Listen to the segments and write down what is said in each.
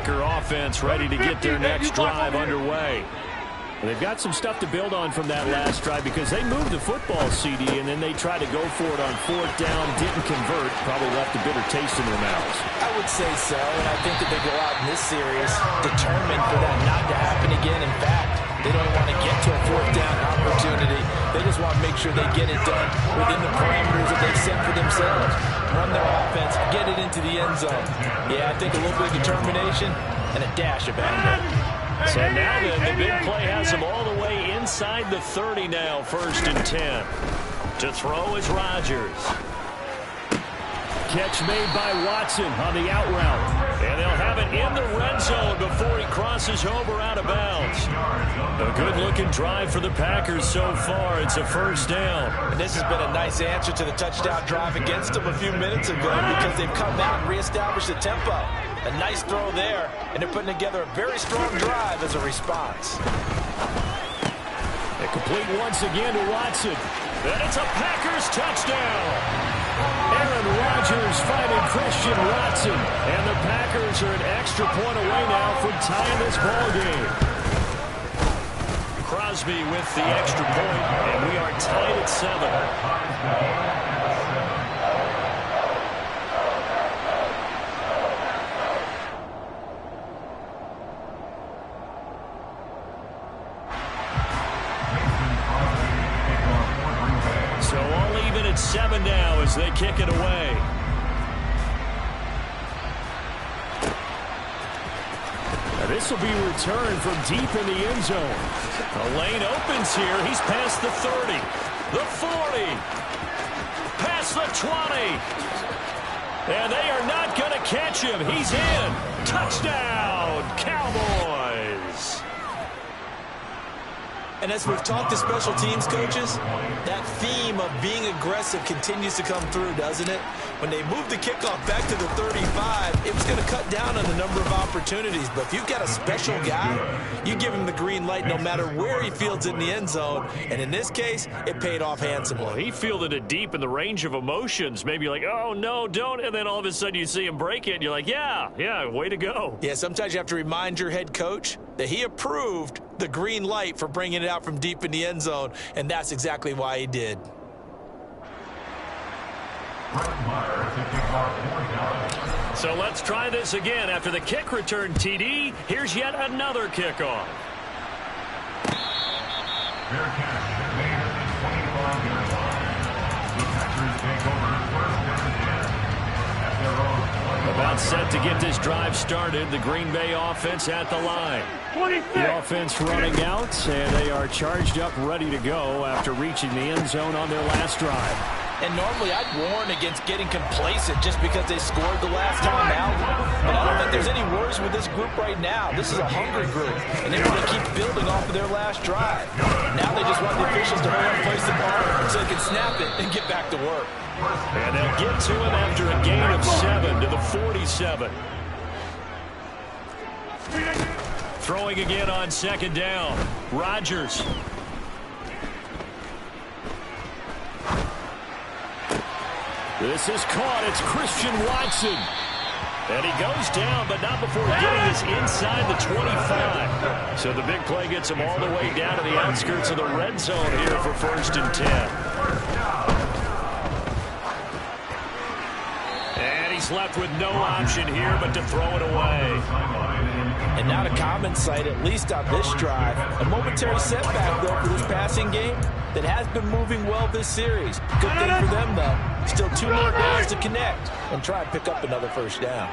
Packer offense ready to get their next drive underway. They've got some stuff to build on from that last drive because they moved the football, CD, and then they tried to go for it on 4th down, didn't convert, probably left a bitter taste in their mouths. I would say so, and I think that they go out in this series determined for that not to happen again. In fact, they don't want to get to a 4th down opportunity. They just want to make sure they get it done within the parameters that they've set for themselves. Run their offense, get it into the end zone. Yeah, I think a little bit of determination and a dash of anger. So now the big play has them all the way inside the 30 now, 1st and 10. To throw is Rodgers. Catch made by Watson on the out route. And they'll have it in the red zone before he crosses over out of bounds. A good-looking drive for the Packers so far. It's a 1st down. And this has been a nice answer to the touchdown drive against them a few minutes ago because they've come out and reestablished the tempo. A nice throw there, and they're putting together a very strong drive as a response. They complete once again to Watson. And it's a Packers touchdown. Aaron Rodgers finding Christian Watson. And the Packers are an extra point away now from tying this ball game. Crosby with the extra point, and we are tied at 7. At 7 now as they kick it away. Now this will be returned from deep in the end zone. The lane opens here. He's past the 30, the 40, past the 20. And they are not going to catch him. He's in. Touchdown, Cowboys. And as we've talked to special teams coaches, that theme of being aggressive continues to come through, doesn't it? When they moved the kickoff back to the 35, it was going to cut down on the number of opportunities. But if you've got a special guy, you give him the green light no matter where he fields it in the end zone. And in this case, it paid off handsomely. Well, he fielded it deep in the range of emotions. Maybe you're like, oh, no, don't. And then all of a sudden you see him break it, and you're like, yeah, way to go. Yeah, sometimes you have to remind your head coach that he approved the green light for bringing it out from deep in the end zone, and that's exactly why he did. So let's try this again. After the kick return, TD, here's yet another kickoff. About set to get this drive started. The Green Bay offense at the line. The offense running out, and they are charged up, ready to go after reaching the end zone on their last drive. And normally I'd warn against getting complacent just because they scored the last time out. But I don't think there's any worries with this group right now. This is a hungry group, and they want to keep building off of their last drive. Now they just want the officials to hurry up and place the ball so they can snap it and get back to work. And they'll get to him after a gain of 7 to the 47. Throwing again on 2nd down. Rodgers. This is caught. It's Christian Watson. And he goes down, but not before getting this inside the 25. So the big play gets him all the way down to the outskirts of the red zone here for 1st and 10. And he's left with no option here but to throw it away. And not a common sight, at least on this drive. A momentary setback, though, for this passing game that has been moving well this series. Good thing for them, though. Still 2 more downs to connect and try and pick up another 1st down.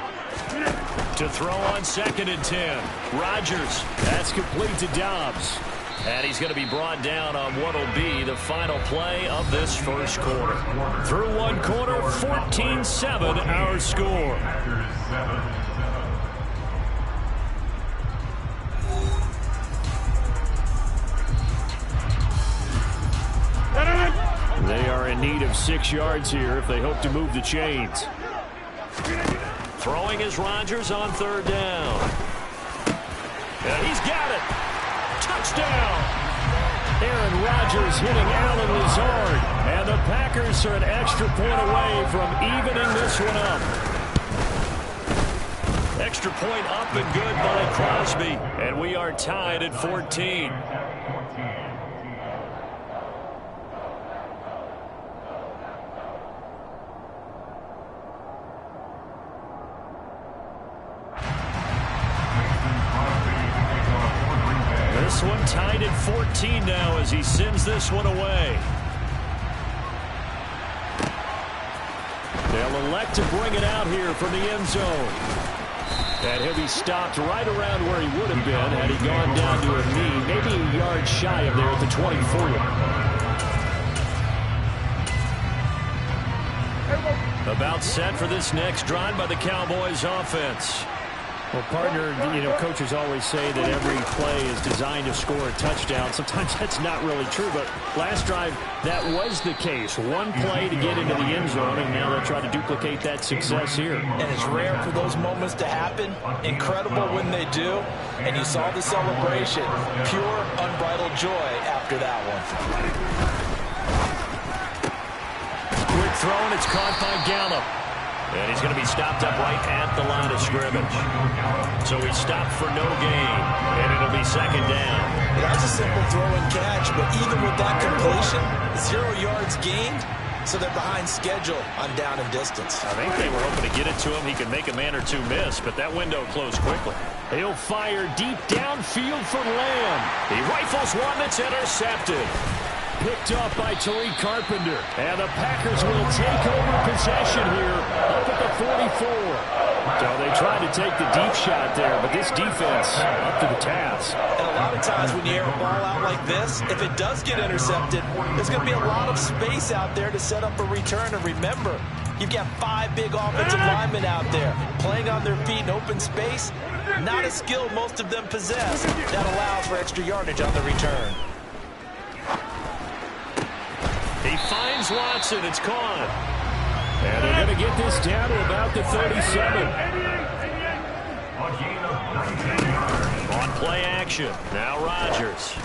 To throw on 2nd and 10. Rodgers. That's complete to Dobbs. And he's going to be brought down on what will be the final play of this 1st quarter. Through 1 quarter, 14-7 our score. They are in need of 6 yards here if they hope to move the chains. Throwing is Rodgers on 3rd down. And he's got it. Touchdown. Aaron Rodgers hitting Allen Lazard. And the Packers are an extra point away from evening this one up. Extra point up and good by Crosby. And we are tied at 14. This one tied at 14 now as he sends this one away. They'll elect to bring it out here from the end zone. And he'll be stopped right around where he would have been had he gone down to a knee, maybe a yard shy of there at the 24. About set for this next drive by the Cowboys offense. Well, partner, coaches always say that every play is designed to score a touchdown. Sometimes that's not really true, but last drive, that was the case. One play to get into the end zone, and now they'll try to duplicate that success here. And it's rare for those moments to happen. Incredible when they do. And you saw the celebration. Pure, unbridled joy after that one. Quick throw, and it's caught by Gallup. And he's going to be stopped up right at the line of scrimmage. So he's stopped for no gain, and it'll be second down. That's a simple throw and catch, but even with that completion, 0 yards gained, so they're behind schedule on down and distance. I think they were hoping to get it to him. He could make a man or two miss, but that window closed quickly. He'll fire deep downfield for Lamb. He rifles one that's intercepted. Picked up by Tariq Carpenter. And the Packers will take over possession here up at the 44. So they tried to take the deep shot there, but this defense up to the task. And a lot of times when you air a ball out like this, if it does get intercepted, there's going to be a lot of space out there to set up a return. And remember, you've got 5 big offensive linemen out there playing on their feet in open space. Not a skill most of them possess. That allows for extra yardage on the return. He finds Watson. It's caught. And they're going to get this down to about the 37. On play action. Now Rodgers.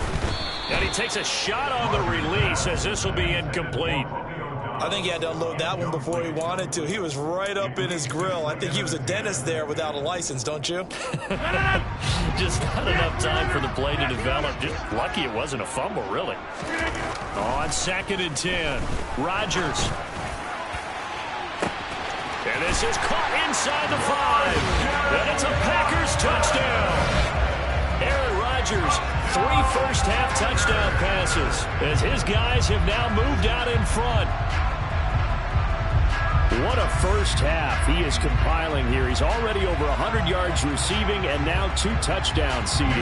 And he takes a shot on the release as this will be incomplete. I think he had to unload that one before he wanted to. He was right up in his grill. I think he was a dentist there without a license, don't you? Just not enough time for the play to develop. Just lucky it wasn't a fumble, really. On 2nd and 10, Rodgers. And this is caught inside the 5. And it's a Packers touchdown. Aaron Rodgers, 3 first-half touchdown passes as his guys have now moved out in front. What a first half he is compiling here. He's already over 100 yards receiving and now 2 touchdowns, CD.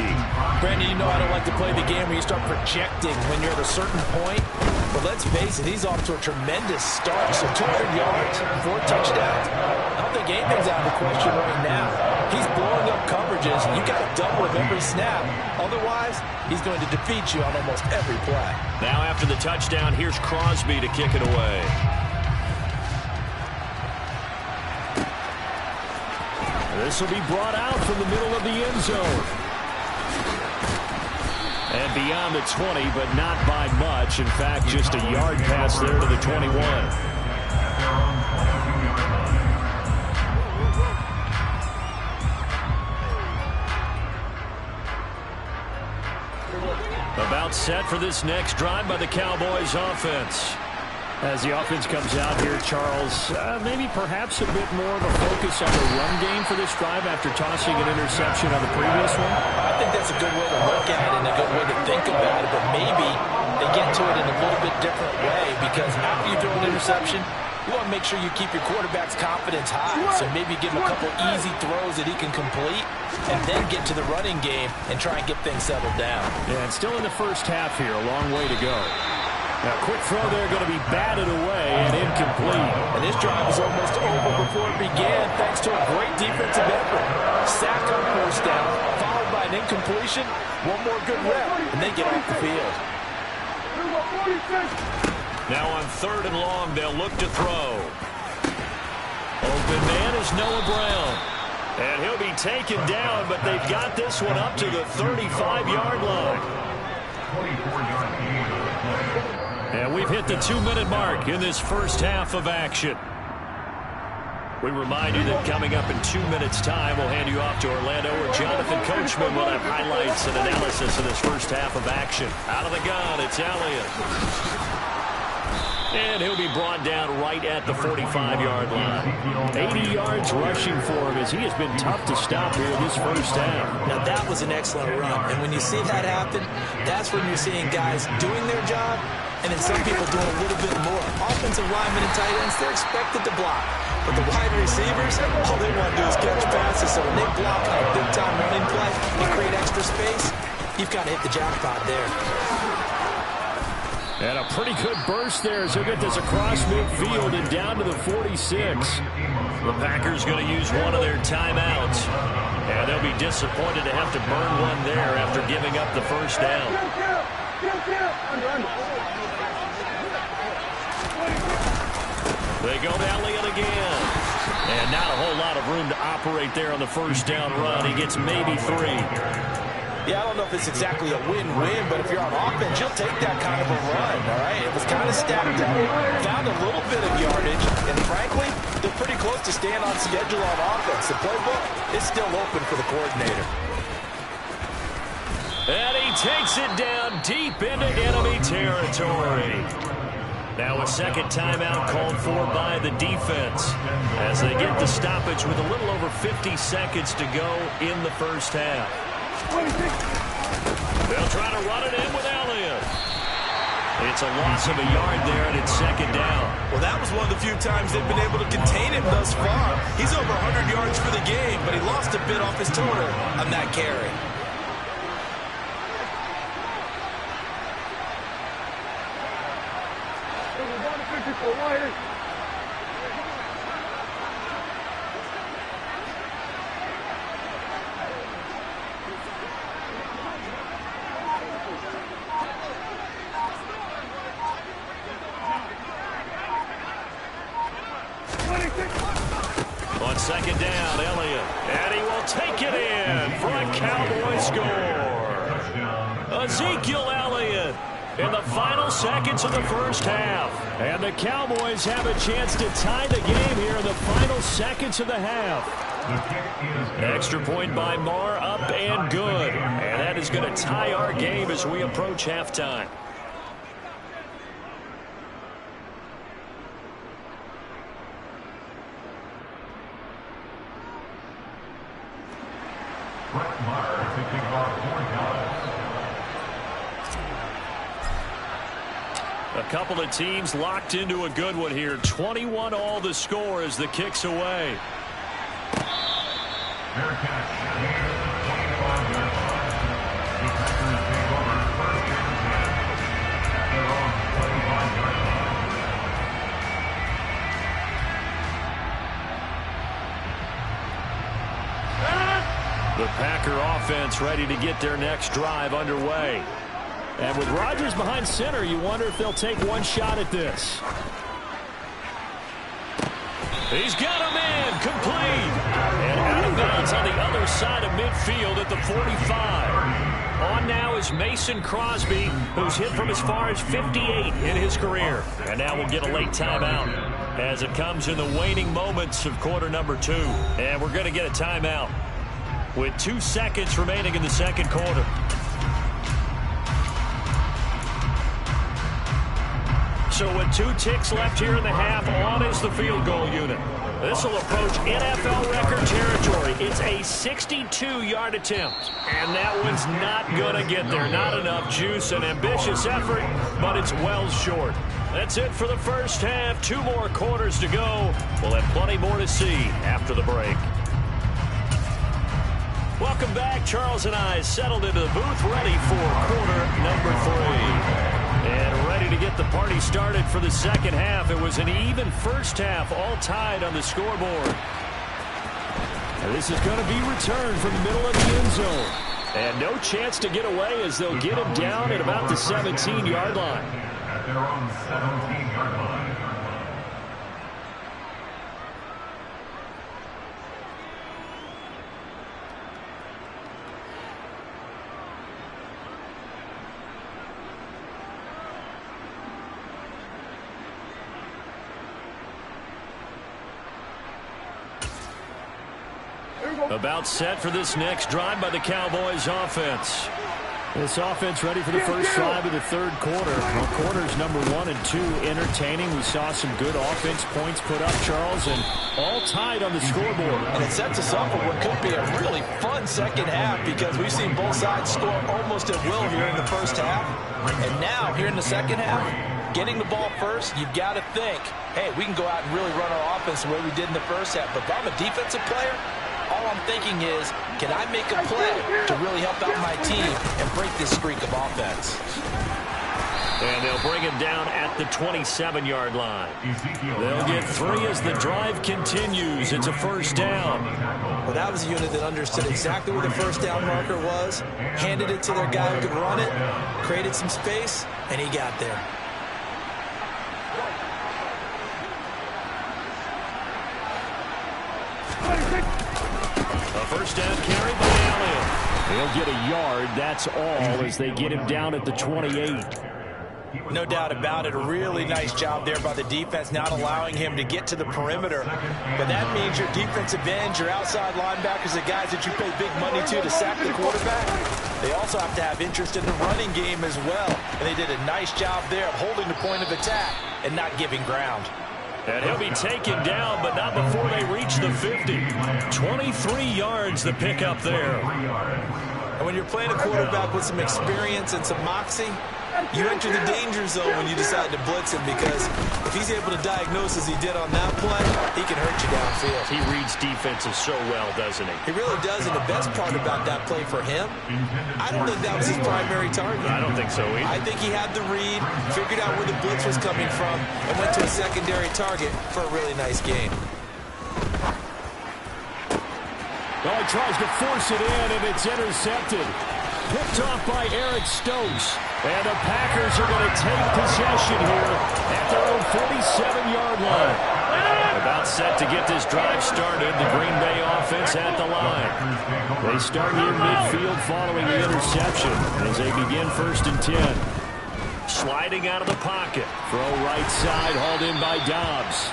Brandon, you know I don't like to play the game where you start projecting when you're at a certain point. But let's face it, he's off to a tremendous start. So 200 yards, 4 touchdowns. I don't think anything's out of the question right now. He's blowing up coverages. You got to double him every snap. Otherwise, he's going to defeat you on almost every play. Now after the touchdown, here's Crosby to kick it away. This will be brought out from the middle of the end zone. And beyond the 20, but not by much. In fact, just a yard pass there to the 21. About set for this next drive by the Cowboys offense. As the offense comes out here, Charles, maybe perhaps a bit more of a focus on the run game for this drive after tossing an interception on the previous one? I think that's a good way to look at it and a good way to think about it, but maybe they get to it in a little bit different way because after you throw an interception, you want to make sure you keep your quarterback's confidence high. So maybe give him a couple easy throws that he can complete and then get to the running game and try and get things settled down. Yeah, and still in the first half here, a long way to go. Now, quick throw there going to be batted away and incomplete. And this drive was almost over before it began thanks to a great defensive effort. Sack on first down, followed by an incompletion. One more good rep, and they get off the field. Now on 3rd and long, they'll look to throw. Open man is Noah Brown. And he'll be taken down, but they've got this one up to the 35-yard line. And we've hit the 2-minute mark in this first half of action. We remind you that coming up in 2 minutes' time, we'll hand you off to Orlando, where Jonathan Coachman will have highlights and analysis of this first half of action. Out of the gun, it's Elliott. And he'll be brought down right at the 45-yard line. 80 yards rushing for him as he has been tough to stop here this first half. Now, that was an excellent run. And when you see that happen, that's when you're seeing guys doing their job and then some people doing a little bit more. Offensive linemen and tight ends, they're expected to block. But the wide receivers, all they want to do is catch passes. So when they block on a big-time running play and create extra space, you've got to hit the jackpot there. And a pretty good burst there as he'll get this across midfield and down to the 46. The Packers going to use one of their timeouts. And they'll be disappointed to have to burn one there after giving up the first down. They go to Elliott again. And not a whole lot of room to operate there on the first down run. He gets maybe 3. Yeah, I don't know if it's exactly a win-win, but if you're on offense, you'll take that kind of a run, all right? It was kind of stacked up, found a little bit of yardage, and frankly, they're pretty close to staying on schedule on offense. The playbook is still open for the coordinator. And he takes it down deep into enemy territory. Now a second timeout called for by the defense as they get the stoppage with a little over 50 seconds to go in the first half. They'll try to run it in with Elliott. It's a loss of a yard there, and it's second down. Well, that was one of the few times they've been able to contain him thus far. He's over 100 yards for the game, but he lost a bit off his total on that carry. On second down, Elliott. And he will take it in for a Cowboy score. Ezekiel Elliott in the final seconds of the first half. And the Cowboys have a chance to tie the game here in the final seconds of the half. Extra point by Marr, up and good. And that is going to tie our game as we approach halftime. A couple of teams locked into a good one here. 21 all the score as the kick's away. The Packer offense ready to get their next drive underway. And with Rodgers behind center, you wonder if they'll take one shot at this. He's got him in, complete. And out of bounds on the other side of midfield at the 45. On now is Mason Crosby, who's hit from as far as 58 in his career. And now we'll get a late timeout as it comes in the waning moments of quarter number 2. And we're going to get a timeout with 2 seconds remaining in the second quarter. So with 2 ticks left here in the half, on is the field goal unit. This will approach NFL record territory. It's a 62-yard attempt. And that one's not going to get there. Not enough juice, an ambitious effort, but it's well short. That's it for the first half. 2 more quarters to go. We'll have plenty more to see after the break. Welcome back. Charles and I settled into the booth, ready for quarter number 3. And ready to get the party started for the second half. It was an even first half, all tied on the scoreboard. And this is going to be returned from the middle of the end zone. And no chance to get away as they'll get him down at about the 17-yard line. At their own 17-yard line. About set for this next drive by the Cowboys offense. This offense ready for the first drive of the third quarter. Well, quarters number 1 and 2 entertaining. We saw some good offense points put up, Charles, and all tied on the scoreboard. And it sets us up for what could be a really fun second half because we've seen both sides score almost at will here in the first half. And now, here in the second half, getting the ball first, you've got to think, hey, we can go out and really run our offense the way we did in the first half. But if I'm a defensive player, all I'm thinking is, can I make a play to really help out my team and break this streak of offense? And they'll bring him down at the 27-yard line. They'll get 3 as the drive continues. It's a first down. Well, that was a unit that understood exactly where the first down marker was, handed it to their guy who could run it, created some space, and he got there. A first down carry by Elliott. They'll get a yard, that's all, as they get him down at the 28. No doubt about it. A really nice job there by the defense, not allowing him to get to the perimeter. But that means your defensive ends, your outside linebackers, the guys that you pay big money to sack the quarterback, they also have to have interest in the running game as well. And they did a nice job there of holding the point of attack and not giving ground. And he'll be taken down, but not before they reach the 50. 23 yards the pickup there. And when you're playing a quarterback with some experience and some moxie, you enter the danger zone when you decide to blitz him, because if he's able to diagnose as he did on that play, he can hurt you downfield. He reads defenses so well, doesn't he? He really does, and the best part about that play for him, I don't think that was his primary target. I don't think so either. I think he had the read, figured out where the blitz was coming from, and went to a secondary target for a really nice gain. Well, he tries to force it in, and it's intercepted. Picked off by Eric Stokes. And the Packers are going to take possession here at their own 47-yard line. About set to get this drive started, the Green Bay offense at the line. They start near midfield following the interception as they begin 1st and 10. Sliding out of the pocket. Throw right side, hauled in by Dobbs.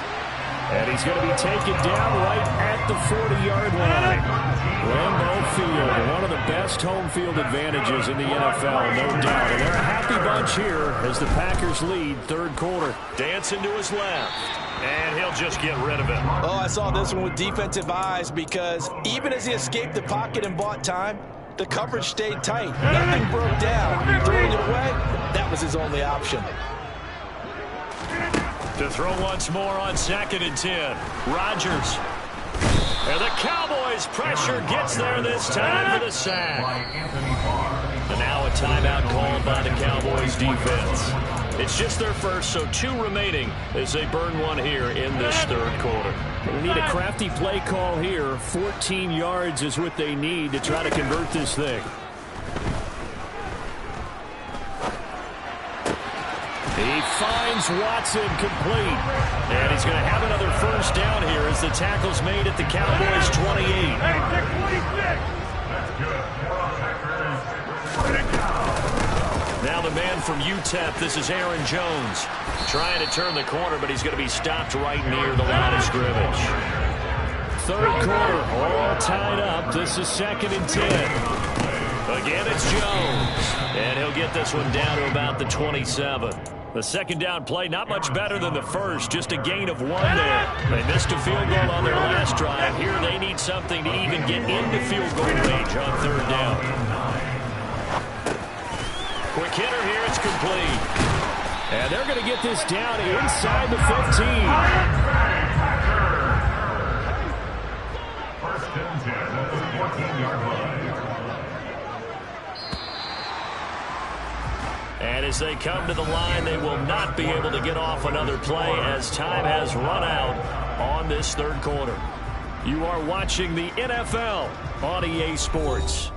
And he's going to be taken down right at the 40-yard line. Lambeau Field, one of the best home field advantages in the NFL, no doubt. And they're a happy bunch here as the Packers lead third quarter. Dancing to his left. And he'll just get rid of it. Oh, I saw this one with defensive eyes, because even as he escaped the pocket and bought time, the coverage stayed tight. Nothing broke down. Throwing it away, that was his only option. To throw once more on 2nd and 10. Rodgers. And the Cowboys pressure gets there this time for the sack. And now a timeout called by the Cowboys defense. It's just their first, so 2 remaining as they burn one here in this third quarter. They need a crafty play call here. 14 yards is what they need to try to convert this thing. He finds Watson complete. And he's going to have another first down here as the tackle's made at the Cowboys 28. Now the man from UTEP, this is Aaron Jones. Trying to turn the corner, but he's going to be stopped right near the line of scrimmage. Third quarter, all tied up. This is 2nd and 10. Again, it's Jones. And he'll get this one down to about the 27. The second down play, not much better than the first, just a gain of 1 there. They missed a field goal on their last drive. Here they need something to even get into field goal range on third down. Quick hitter here, it's complete. And they're going to get this down inside the 15. 1st and 10 at the 14-yard line. And as they come to the line, they will not be able to get off another play as time has run out on this third quarter. You are watching the NFL on EA Sports.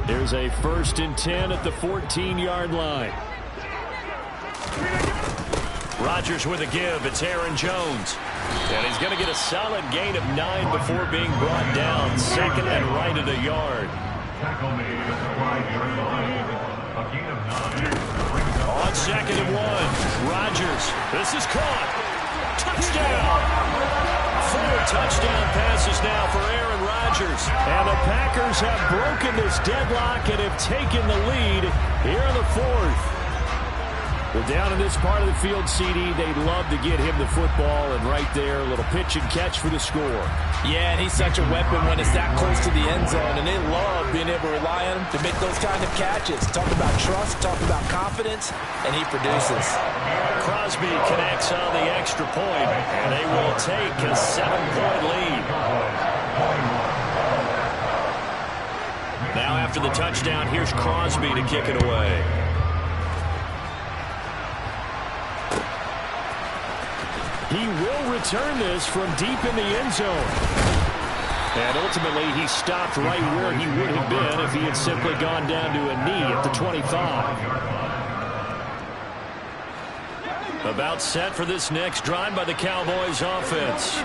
There's a 1st and 10 at the 14-yard line. Rodgers with a give. It's Aaron Jones. And he's going to get a solid gain of 9 before being brought down. 2nd and right at a yard. Tackle made at the 5-yard line. A gain of 9. On 2nd and 1, Rodgers. This is caught. Touchdown. 4 touchdown passes now for Aaron Rodgers. And the Packers have broken this deadlock and have taken the lead here in the 4th. Well, down in this part of the field, CD, they'd love to get him the football, and right there, a little pitch and catch for the score. Yeah, and he's such a weapon when it's that close to the end zone, and they love being able to rely on him to make those kind of catches. Talk about trust, talk about confidence, and he produces. Crosby connects on the extra point, and they will take a 7-point lead. Now after the touchdown, here's Crosby to kick it away. He will return this from deep in the end zone. And ultimately, he stopped right where he would have been if he had simply gone down to a knee at the 25. About set for this next drive by the Cowboys offense.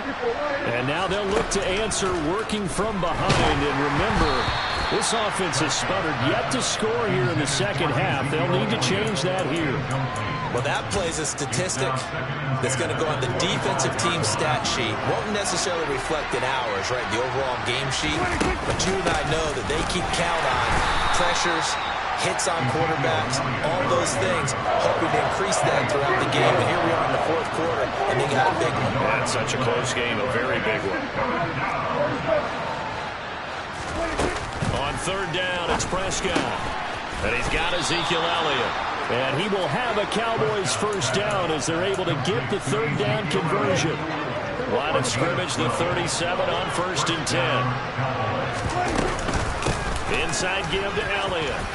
And now they'll look to answer working from behind. And remember, this offense has sputtered yet to score here in the second half. They'll need to change that here. Well, that plays a statistic that's going to go on the defensive team stat sheet. Won't necessarily reflect in ours, right, the overall game sheet. But you and I know that they keep count on pressures, hits on quarterbacks, all those things, hoping to increase that throughout the game. And here we are in the 4th quarter, and they got a big one. That's such a close game, a very big one. On 3rd down, it's Prescott. And he's got Ezekiel Elliott. And he will have a Cowboys first down as they're able to get the 3rd down conversion. Line of scrimmage, the 37 on 1st and 10. Inside give to Elliott.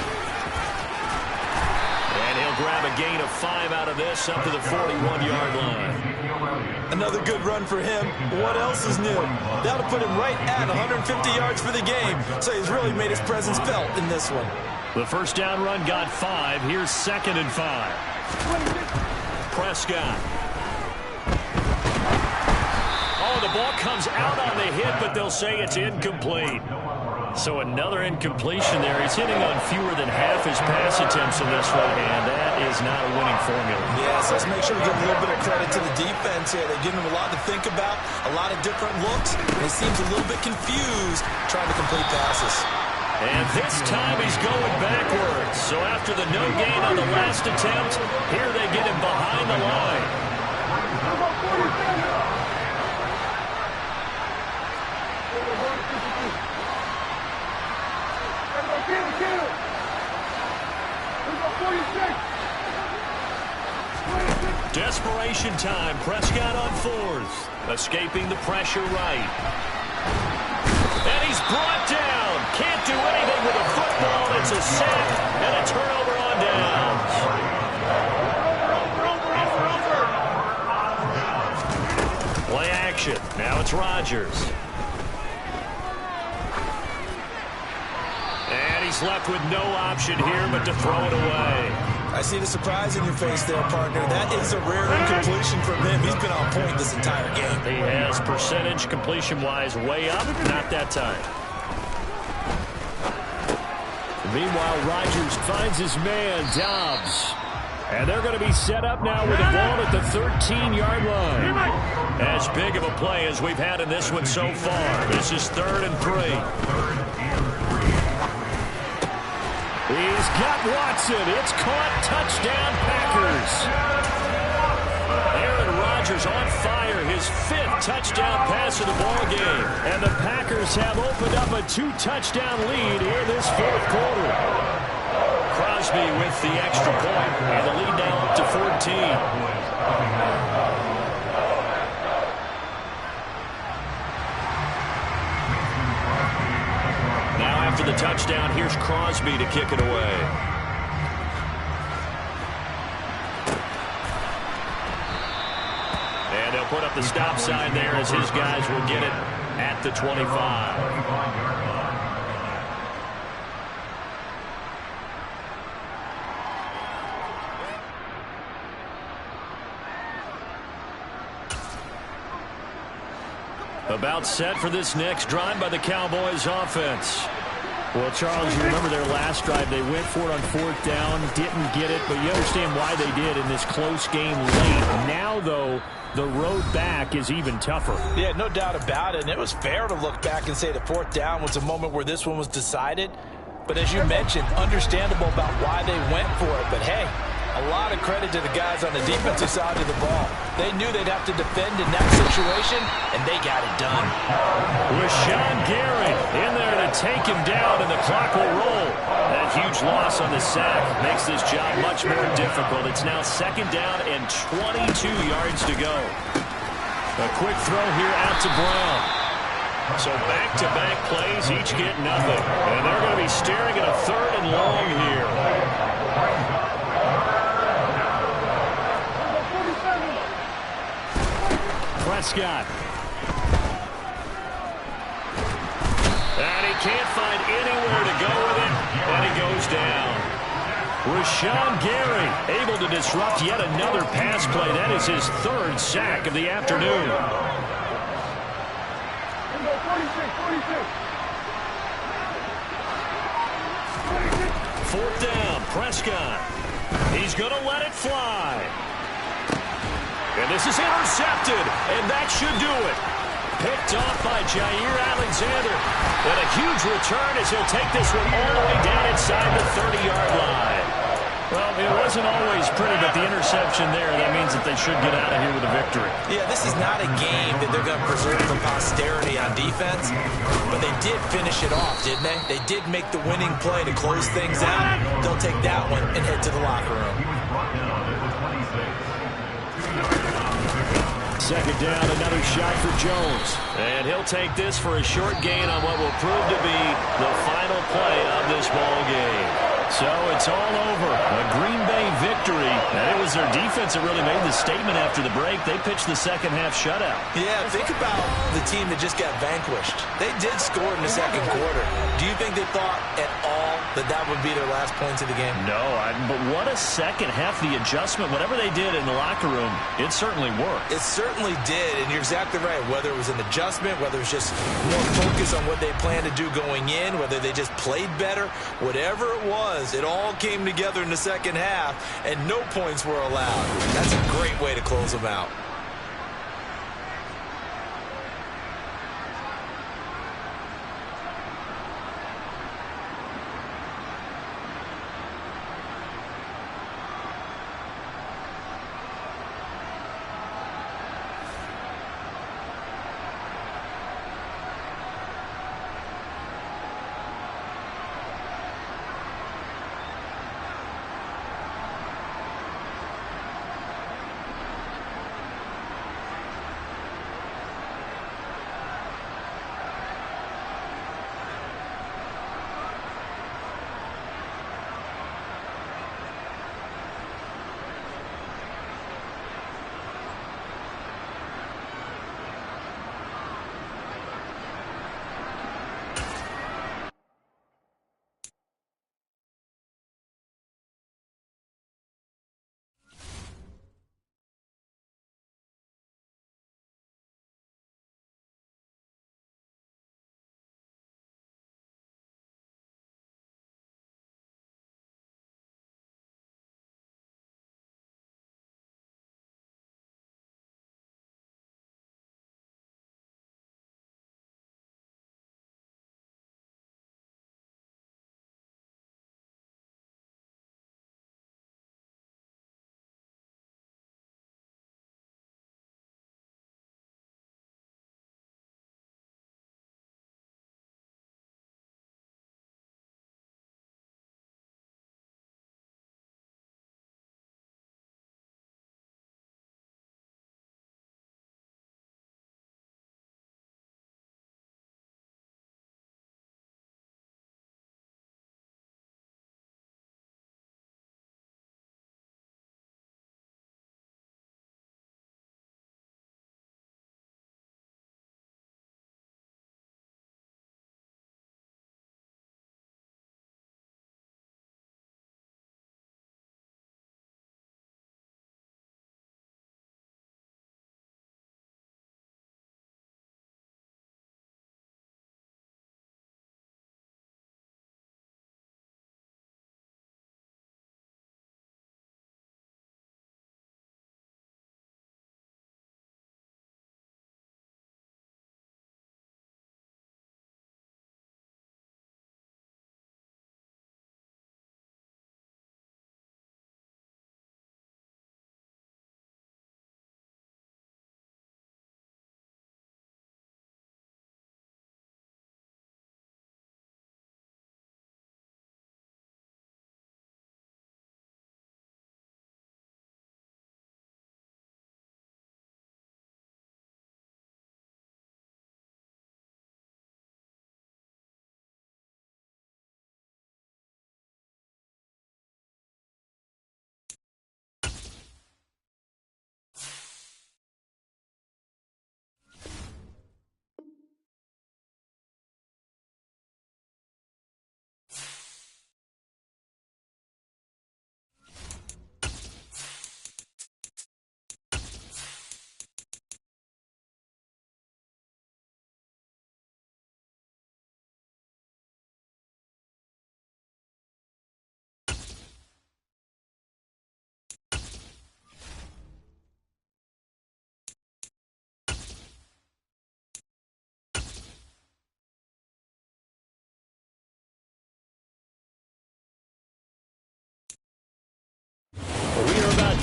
And he'll grab a gain of 5 out of this up to the 41-yard line. Another good run for him. What else is new? That'll put him right at 150 yards for the game. So he's really made his presence felt in this one. The first down run got 5. Here's 2nd and 5. Prescott. Oh, the ball comes out on the hit, but they'll say it's incomplete. So another incompletion there. He's hitting on fewer than half his pass attempts in this one, and that is not a winning formula. Yes, let's make sure we give a little bit of credit to the defense here. They've given him a lot to think about, a lot of different looks, and he seems a little bit confused trying to complete passes. And this time he's going backwards. So after the no gain on the last attempt, here they get him behind the line. Desperation time. Prescott on 4th. Escaping the pressure right. And he's brought down. Can't do anything with a football. It's a sack and a turnover on downs. Play action. Now it's Rodgers. And he's left with no option here but to throw it away. I see the surprise in your face there, partner. That is a rare incompletion from him. He's been on point this entire game. He has percentage completion-wise way up. Not that time. Meanwhile, Rodgers finds his man, Dobbs. And they're going to be set up now with the ball at the 13-yard line. As big of a play as we've had in this one so far. This is 3rd and 3. He's got Watson. It's caught. Touchdown, Packers. Aaron Rodgers on fire. His 5th touchdown pass of the ball game. And the Packers have opened up a 2-touchdown lead here this 4th quarter. Crosby with the extra point. And the lead now up to 14. After the touchdown, here's Crosby to kick it away. And they'll put up the stop sign there as his guys will get it at the 25. About set for this next drive by the Cowboys offense. Well, Charles, you remember their last drive. They went for it on 4th down, didn't get it, but you understand why they did in this close game late. Now, though, the road back is even tougher. Yeah, no doubt about it. And it was fair to look back and say the 4th down was a moment where this one was decided. But as you mentioned, understandable about why they went for it. But, hey, a lot of credit to the guys on the defensive side of the ball. They knew they'd have to defend in that situation, and they got it done. Rashawn Gary in there to take him down, and the clock will roll. That huge loss on the sack makes this job much more difficult. It's now 2nd down and 22 yards to go. A quick throw here out to Brown. So back-to-back plays, each get nothing. And they're going to be staring at a 3rd and long here. Prescott. And he can't find anywhere to go with it, and he goes down. Rashawn Gary able to disrupt yet another pass play. That is his 3rd sack of the afternoon. 4th down, Prescott. He's going to let it fly. And this is intercepted, and that should do it. Picked off by Jair Alexander. And a huge return as he'll take this one all the way down inside the 30-yard line. Well, it wasn't always pretty, but the interception there, that means that they should get out of here with a victory. Yeah, this is not a game that they're going to preserve for posterity on defense, but they did finish it off, didn't they? They did make the winning play to close things out. They'll take that one and head to the locker room. 2nd down, another shot for Jones. And he'll take this for a short gain on what will prove to be the final play of this ball game. So it's all over. A Green Bay victory. And it was their defense that really made the statement after the break. They pitched the second-half shutout. Yeah, think about the team that just got vanquished. They did score in the 2nd quarter. Do you think they thought at all that that would be their last points of the game? No, but what a second half. The adjustment, whatever they did in the locker room, it certainly worked. It certainly did, and you're exactly right. Whether it was an adjustment, whether it was just more focus on what they planned to do going in, whether they just played better, whatever it was, it all came together in the second half, and no points were allowed. That's a great way to close them out.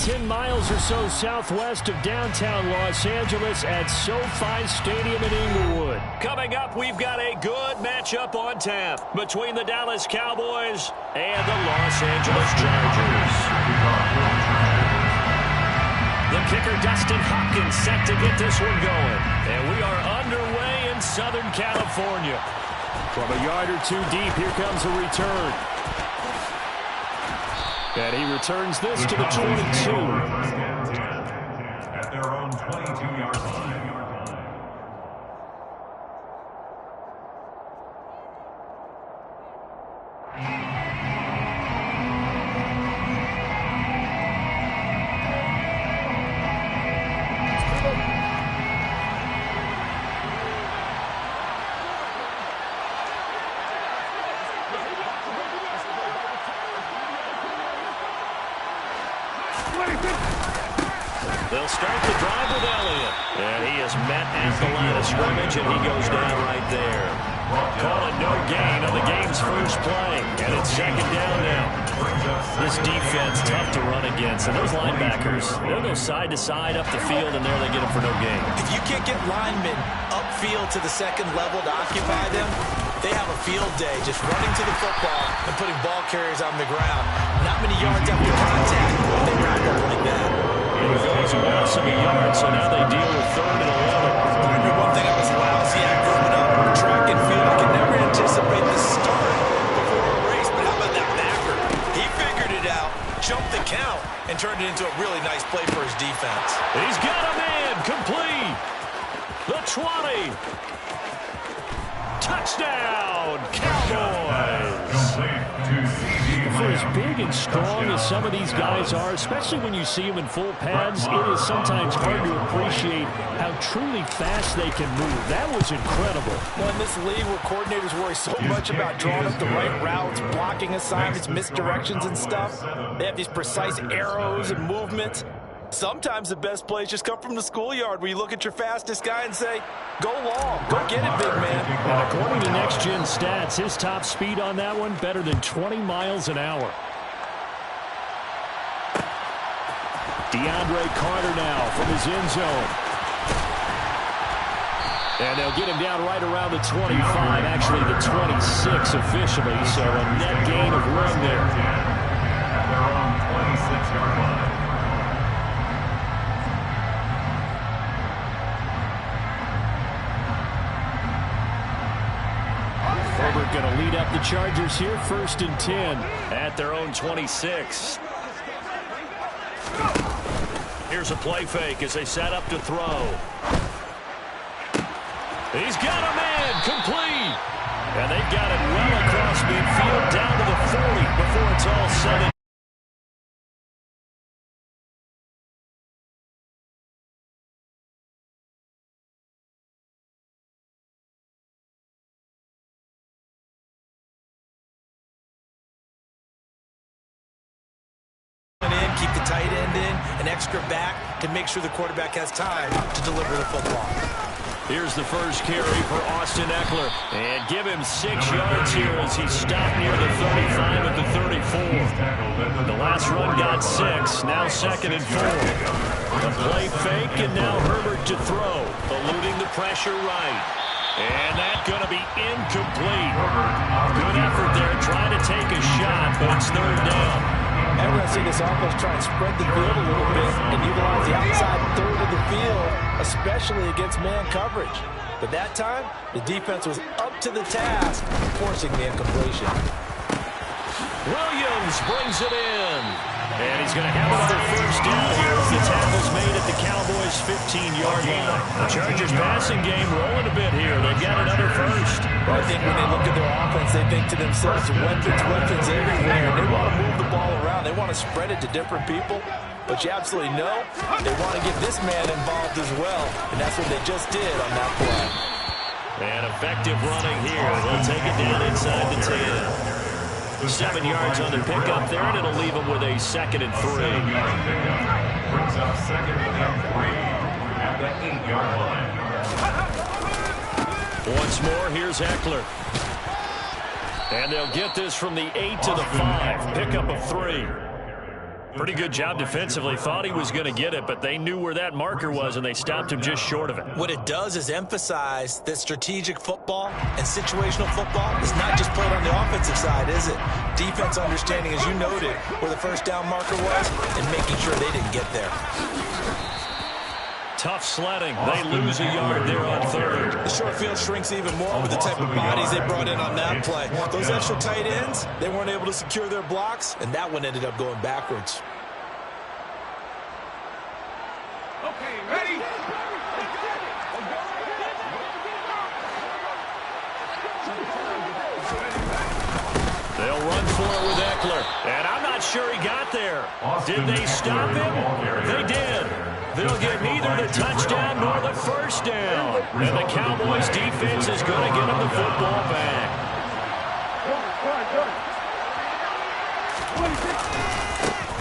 10 miles or so southwest of downtown Los Angeles at SoFi Stadium in Inglewood. Coming up, we've got a good matchup on tap between the Dallas Cowboys and the Los Angeles Chargers. The kicker, Dustin Hopkins, set to get this one going. And we are underway in Southern California. From a yard or two deep, here comes a return. And he returns this to the 22. At their own 22-yard line. They'll start the drive with Elliott. And he is met at the line of scrimmage, and he goes down right there. Call it no gain on the game's first play. And it's second down now. This defense, tough to run against. And those linebackers, they'll go side to side up the field, and there they get them for no gain. If you can't get linemen upfield to the second level to occupy them, they have a field day just running to the football and putting ball carriers on the ground. Not many yards after contact when they rack up like that. He's lost some yards, so now they deal with 3rd and 11. One thing I was lousy at growing up, track and field, I could never anticipate the start before a race, but how about that backer? He figured it out, jumped the count, and turned it into a really nice play for his defense. He's got a man, complete. The 20. Touchdown, Cowboys. For as big and strong as some of these guys are, especially when you see them in full pads, it is sometimes hard to appreciate how truly fast they can move. That was incredible. Well, in this league where coordinators worry so much about drawing up the right routes, blocking assignments, misdirections and stuff, they have these precise arrows and movements. Sometimes the best plays just come from the schoolyard where you look at your fastest guy and say, go long, go get it, big man. And according to Next Gen Stats, his top speed on that one, better than 20 miles an hour. DeAndre Carter now from his end zone. And they'll get him down right around the 25, actually the 26 officially, so a net gain of 1 there. At their own 26-yard line. Herbert going to lead up the Chargers here, 1st and 10. At their own 26. Here's a play fake as they set up to throw. He's got a man, complete. And they've got it well across midfield down to the 40 before it's all said and keep the tight end in, an extra back to make sure the quarterback has time to deliver the football. here's the first carry for Austin Eckler. And give him 6 yards here as he stopped near the 35 at the 34. The last run got 6, now 2nd and 4. The play fake, and now Herbert to throw, eluding the pressure right. And that's going to be incomplete. Good effort there, trying to take a shot, but it's 3rd down. And we're going to see this offense try and spread the field a little bit and utilize the outside 3rd of the field, especially against man coverage. But that time, the defense was up to the task, forcing the incompletion. Williams brings it in. And he's going to have another 1st down here as the tackle's made at the Cowboys' 15-yard line. The Chargers passing game rolling a bit here. They've got another 1st. Well, I think when they look at their offense, they think to themselves, weapons everywhere. They want to move the ball around. They want to spread it to different people. But you absolutely know they want to get this man involved as well. And that's what they just did on that play. And effective running here. They'll take it down inside the 10. 7 yards on the pickup there, and it'll leave them with a 2nd and 3. Brings up 2nd and 3 at the 8-yard line. Once more, here's Eckler. And they'll get this from the 8 to the 5. Pickup of 3. Pretty good job defensively. Thought he was going to get it, but they knew where that marker was, and they stopped him just short of it. What it does is emphasize that strategic football and situational football is not just played on the offensive side, is it? Defense understanding, as you noted, where the first down marker was and making sure they didn't get there. Tough sledding. They lose a yard there on third. The short field shrinks even more with the type of bodies they brought in on that play. Those extra tight ends, they weren't able to secure their blocks, and that one ended up going backwards. Okay, ready? They'll run for it with Eckler. And I'm not sure he got there. Did they stop him? They did. They'll get neither the touchdown nor the first down. And the Cowboys defense is going to get them the football back.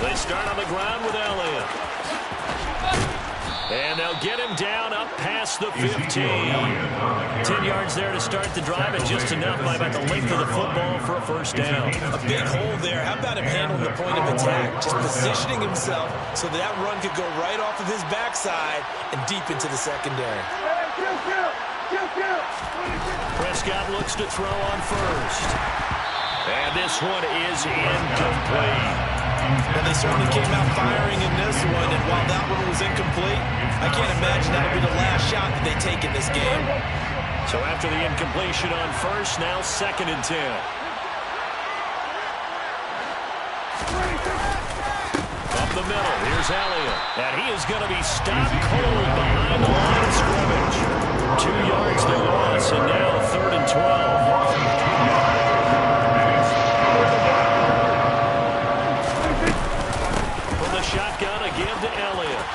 They start on the ground with Elliott. And they'll get him down up past the 15. 10 yards there to start the drive, and just enough by about the length of the football for a first down. A big hole there. How about him handling the point of attack? Just positioning himself so that run could go right off of his backside and deep into the secondary. Prescott looks to throw on first. And this one is incomplete. Well, they certainly came out firing in this one, and while that one was incomplete, I can't imagine that'll be the last shot that they take in this game. So after the incompletion on first, now 2nd and 10. Up the middle, here's Elliott. And he is going to be stopped cold behind the line of scrimmage. 2 yards the loss, and now 3rd and 12. Shotgun again to Elliott.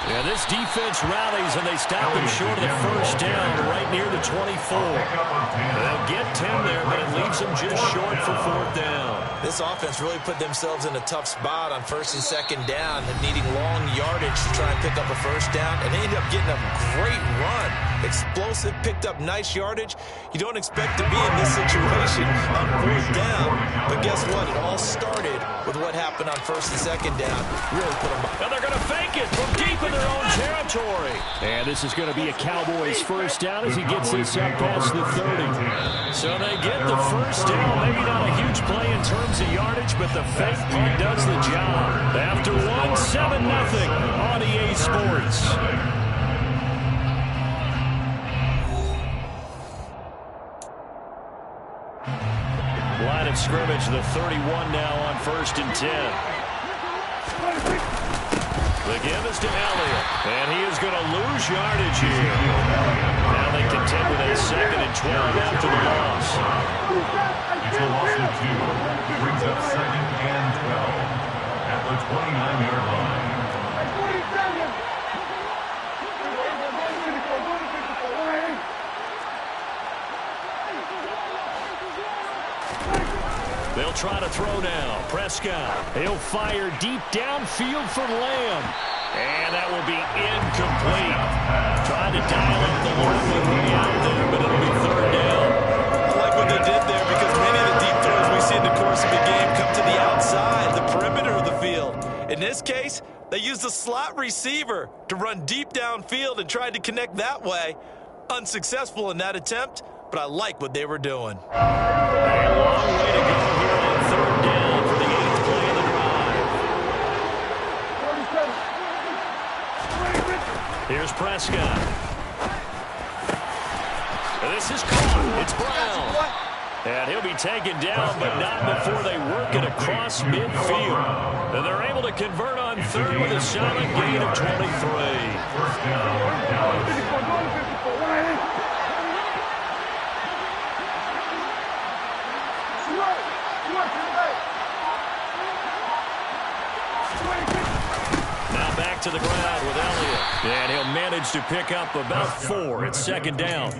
Yeah, this defense rallies, and they stop him short of the first down, right near the 24. They'll get 10 there, but it leaves them just short for 4th down. This offense really put themselves in a tough spot on 1st and 2nd down, and needing long yardage to try and pick up a first down, and they ended up getting a great run. Explosive, picked up nice yardage. You don't expect to be in this situation on 4th down, but guess what? It all started with what happened on 1st and 2nd down. Really put them behind. And they're going to fake it from deep in their own territory. And this is going to be a Cowboys first down as he gets this up past the 30. So they get the first down. Maybe not a huge play in terms of yardage, but the fake punt does the job. After 7-0 on EA Sports. Line of scrimmage, the 31 now on 1st and 10. The give is to Elliott, and he is going to lose yardage here. Now they contend with a 2nd and 12 after the loss. It's a loss of 2. Brings up 2nd and 12 at the 29-yard line. They'll try to throw now. Prescott. He'll fire deep downfield for Lamb. And that will be incomplete. Trying to dial up the line with way out there, but it'll be 3rd down. I like what they did there because many of the deep throws we see in the course of the game come to the outside, the perimeter of the field. In this case, they used the slot receiver to run deep downfield and tried to connect that way. Unsuccessful in that attempt, but I like what they were doing. A long way to go here on 3rd down for the 8th play of the drive. Here's Prescott. And this is caught. It's Brown. And he'll be taken down, but not before they work it across midfield. And they're able to convert on 3rd with a solid gain of 23. First down, Dallas. Now back to the ground with Elliott. And he'll manage to pick up about 4. It's 2nd down.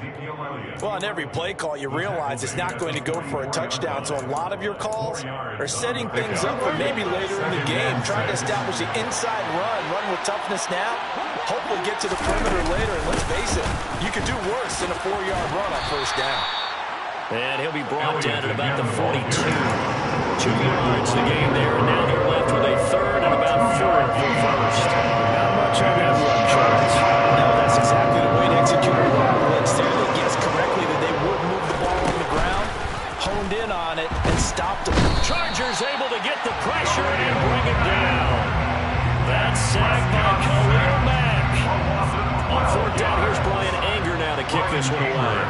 Well, on every play call, you realize it's not going to go for a touchdown. So a lot of your calls are setting things up for maybe later in the game, trying to establish an inside run with toughness now, hopefully get to the perimeter later. And let's face it, you could do worse than a 4-yard run on 1st down. And he'll be brought down at about the 42. 2 yards the game there, and now they're left with a third and about 4 for first. Not much on that run, Charles. No, that's exactly the way to execute a run blitz there. They guessed correctly that they would move the ball on the ground, honed in on it, and stopped them. Chargers able to get the pressure and bring it down. That's sacked by Khalil Mack. On fourth down, here's Brian Anger now to kick this one away.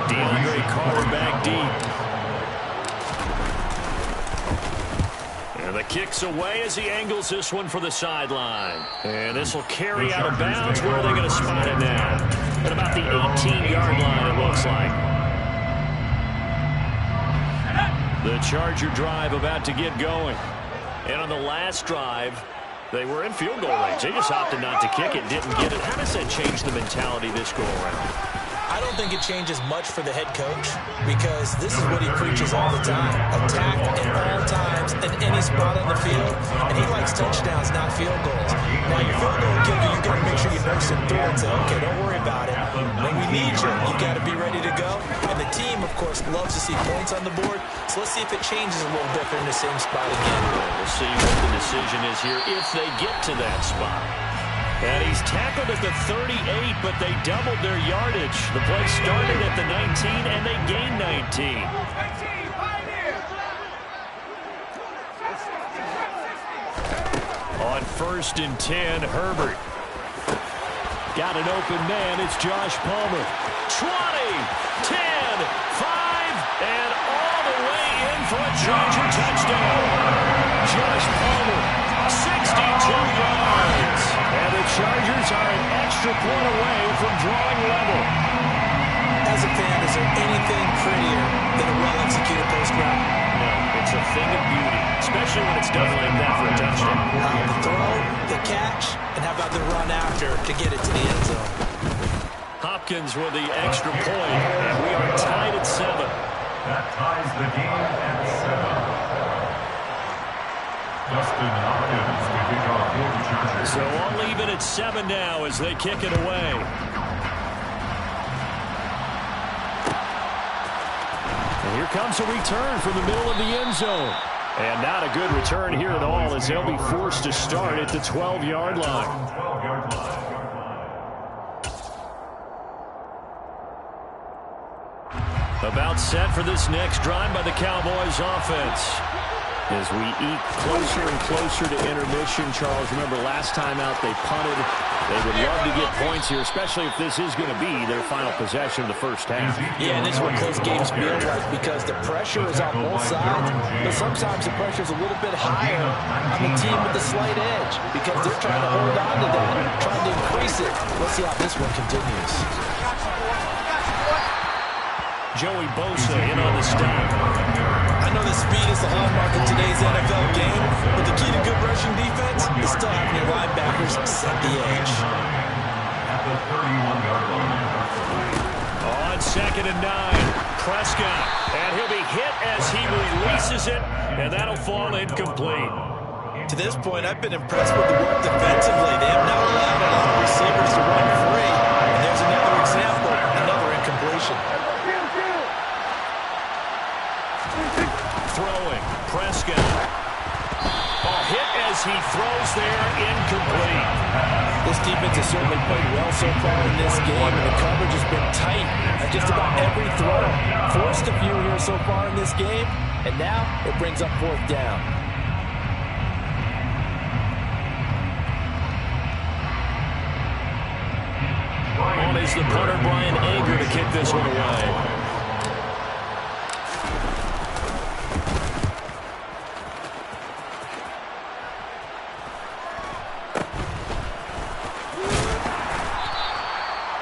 DeAndre Carter back deep. And the kick's away as he angles this one for the sideline. And this will carry out of bounds. Where are they going to spot it now? At about the 18-yard line, it looks like. The Charger drive about to get going. And on the last drive, they were in field goal range. They just opted not to kick it, didn't get it. How does that change the mentality this go-around? I don't think it changes much for the head coach because this is what he preaches all the time. Attack at all times in any spot on the field. And he likes touchdowns, not field goals. Now, your field goal kicker, you've got to make sure you nurse him through and say, okay, don't worry about it. When we need you, you've got to be ready to go. And the team, of course, loves to see points on the board. So let's see if it changes a little bit in the same spot again. We'll see what the decision is here if they get to that spot. And he's tackled at the 38, but they doubled their yardage. The play started at the 19, and they gained 19. On 1st and 10, Herbert. Got an open man. It's Josh Palmer. 20, 10, 5, and all the way in for a Charger touchdown. Josh Palmer, 62 yards. And the Chargers are an extra point away from drawing level. As a fan, is there anything prettier than a well-executed post route? No, it's a thing of beauty, especially when it's done like that for a touchdown. The throw, the catch, and how about the run after to get it to the end zone? Hopkins with the extra point, and we are tied at 7. That ties the game at 7. Justin Hopkins to kick off for the Chargers. So all even at 7 now as they kick it away. And here comes a return from the middle of the end zone. And not a good return here at all as they'll be forced to start at the 12-yard line. 12-yard line. About set for this next drive by the Cowboys offense. As we eke closer and closer to intermission, Charles, remember last time out they punted. They would love to get points here, especially if this is going to be their final possession of the first half. Yeah, and this is what close games feel like because the pressure is on both sides, but sometimes the pressure is a little bit higher on the team with the slight edge because they're trying to hold on to that, trying to increase it. Let's see how this one continues. Joey Bosa in on the stop. I know that speed is the hallmark of today's NFL game, but the key to good rushing defense is still having your linebackers set the edge. At the 31-yard line. On 2nd and 9, Prescott, and he'll be hit as he releases it, and that'll fall incomplete. To this point, I've been impressed with the work defensively. They have not allowed a lot of receivers to run free, and there's another example, another incompletion. Throwing, Prescott. Ball hit as he throws there, incomplete. This defense has certainly played well so far in this game, and the coverage has been tight at just about every throw. Forced a few here so far in this game, and now it brings up 4th down. On is the punter, Brian Anger, to kick this one away.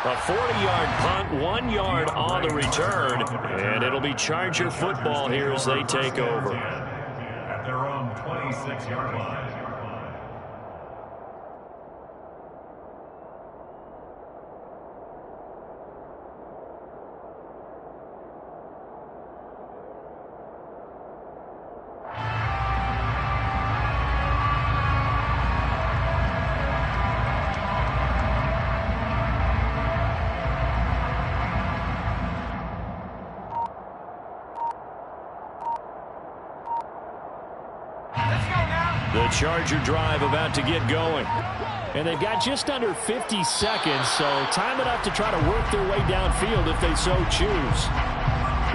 A 40-yard punt, 1 yard on the return, and it'll be Charger football here as they take over. At their own 26-yard line. The Charger drive about to get going. And they've got just under 50 seconds, so time enough to try to work their way downfield if they so choose.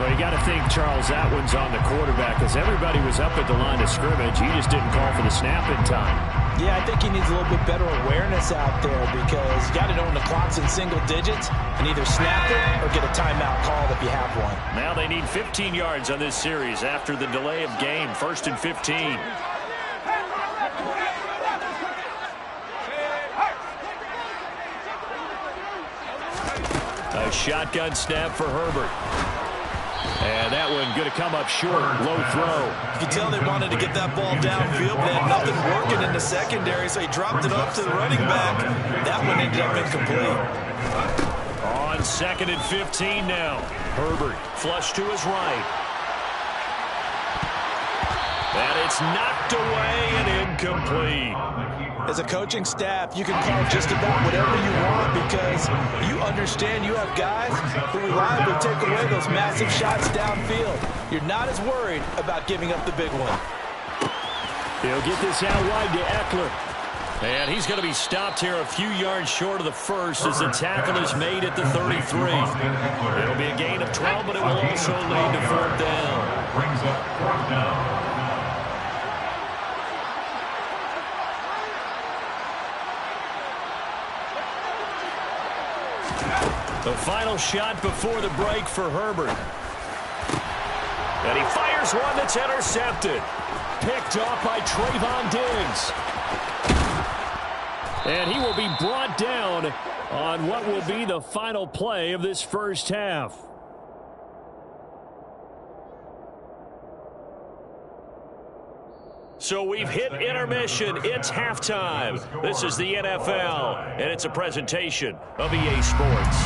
Well, you got to think, Charles, that one's on the quarterback because everybody was up at the line of scrimmage. He just didn't call for the snap in time. Yeah, I think he needs a little bit better awareness out there because you got to know when the clock's in single digits and either snap it or get a timeout called if you have one. Now they need 15 yards on this series after the delay of game. 1st and 15. A shotgun snap for Herbert. And that one going to come up short. Low throw. You can tell they wanted to get that ball downfield, but they had nothing working in the secondary, so he dropped it up to the running back. That one ended up incomplete. On 2nd and 15 now. Herbert flush to his right. And it's knocked away and incomplete. As a coaching staff, you can call just about whatever you want because you understand you have guys who reliably take away those massive shots downfield. You're not as worried about giving up the big one. He'll get this out wide to Eckler. And he's going to be stopped here a few yards short of the first as the tackle is made at the 33. It'll be a gain of 12, but it will also lead to 4th down. Brings up 4th down. The final shot before the break for Herbert. And he fires one that's intercepted. Picked off by Trayvon Diggs. And he will be brought down on what will be the final play of this first half. So we've hit intermission. It's halftime. This is the NFL, and it's a presentation of EA Sports.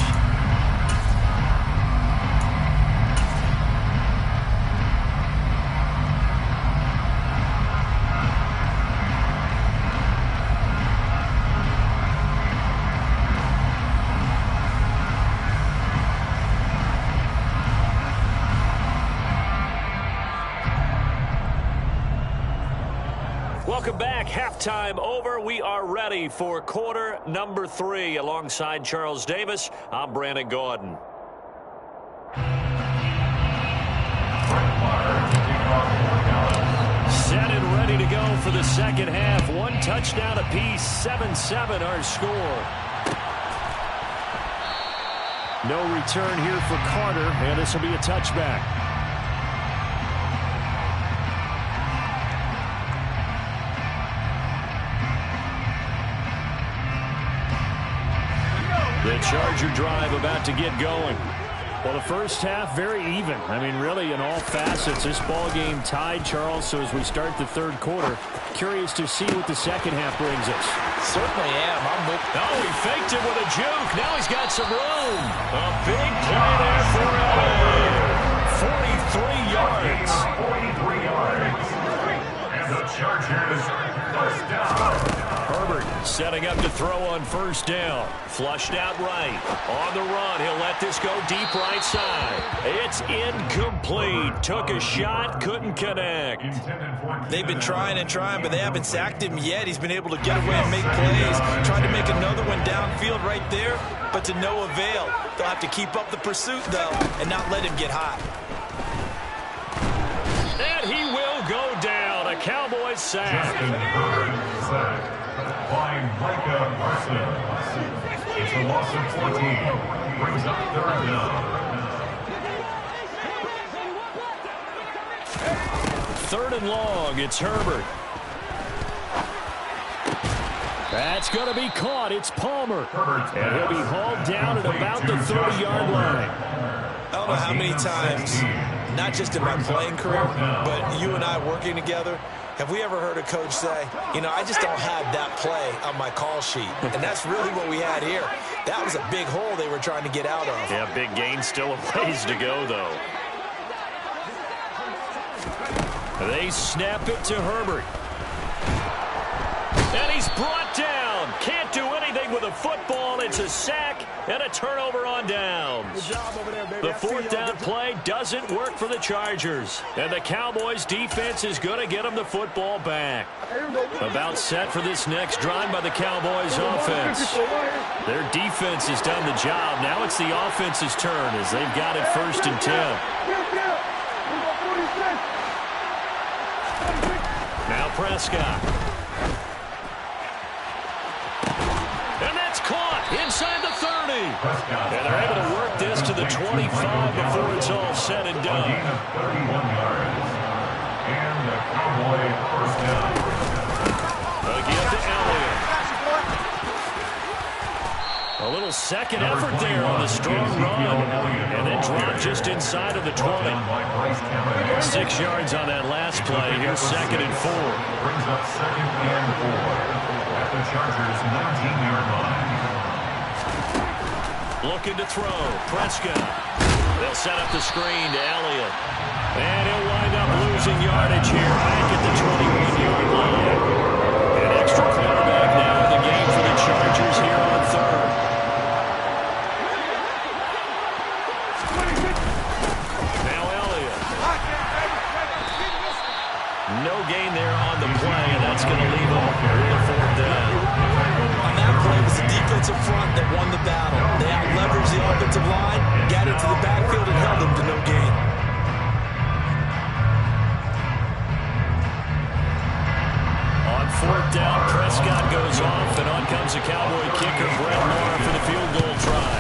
Welcome back. Halftime over. We are ready for quarter number 3. Alongside Charles Davis, I'm Brandon Gordon. Set and ready to go for the second half. 1 touchdown apiece. 7-7 our score. No return here for Carter, and this will be a touchback. The Charger drive about to get going. Well, the first half, very even. I mean, really, in all facets, this ball game tied, Charles. So as we start the third quarter, curious to see what the second half brings us. Certainly am. I'm with. Oh, he faked it with a juke. Now he's got some room. A big play there for LA. 43 yards. 43 yards. And the Chargers first down. Herbert setting up to throw on first down. Flushed out right. On the run. He'll let this go deep right side. It's incomplete. Took a shot. Couldn't connect. They've been trying and trying, but they haven't sacked him yet. He's been able to get away and make plays. Tried to make another one downfield right there, but to no avail. They'll have to keep up the pursuit, though, and not let him get hot. And he will go down. A Cowboys sack. Justin Herbert sack by Micah Parsons. It's a loss of 14. Brings up 3rd down. 3rd and long. It's Herbert. That's going to be caught. It's Palmer. And he'll be hauled down at about the 30-yard line. I don't know how many times, not just in my playing career, but you and I working together, have we ever heard a coach say, you know, I just don't have that play on my call sheet. And that's really what we had here. That was a big hole they were trying to get out of. Yeah, big gain. Still a ways to go, though. They snap it to Herbert. And he's brought down. Can't do anything with a football. It's a sack and a turnover on downs. Good job over there, baby. The 4th down play doesn't work for the Chargers. And the Cowboys defense is going to get them the football back. About set for this next drive by the Cowboys offense. Their defense has done the job. Now it's the offense's turn as they've got it 1st and 10. Now Prescott. And that's caught inside the 30. And they're able to work this to the 25 before it's all said and done. 31 yards. And the Cowboy first down. Again to Elliott. A little second effort there on the strong run. And then dropped just inside of the 20. 6 yards on that last play. Here's 2nd and 4. Brings up 2nd and 4 at the Chargers' 19-yard line. Looking to throw. Prescott. They'll set up the screen to Elliott. And he'll wind up losing yardage here back at the 21-yard line. An extra quarterback now in the game for the Chargers here on 3rd. Now Elliott. No gain there on the play, and that's going to leave him with a 4th down. On that play, it was the defensive front that won the battle. They out-leveraged the offensive line, got into the backfield, and held them to no gain. On 4th down, Prescott goes off, and on comes the Cowboy kicker, Brett Maher, for the field goal try.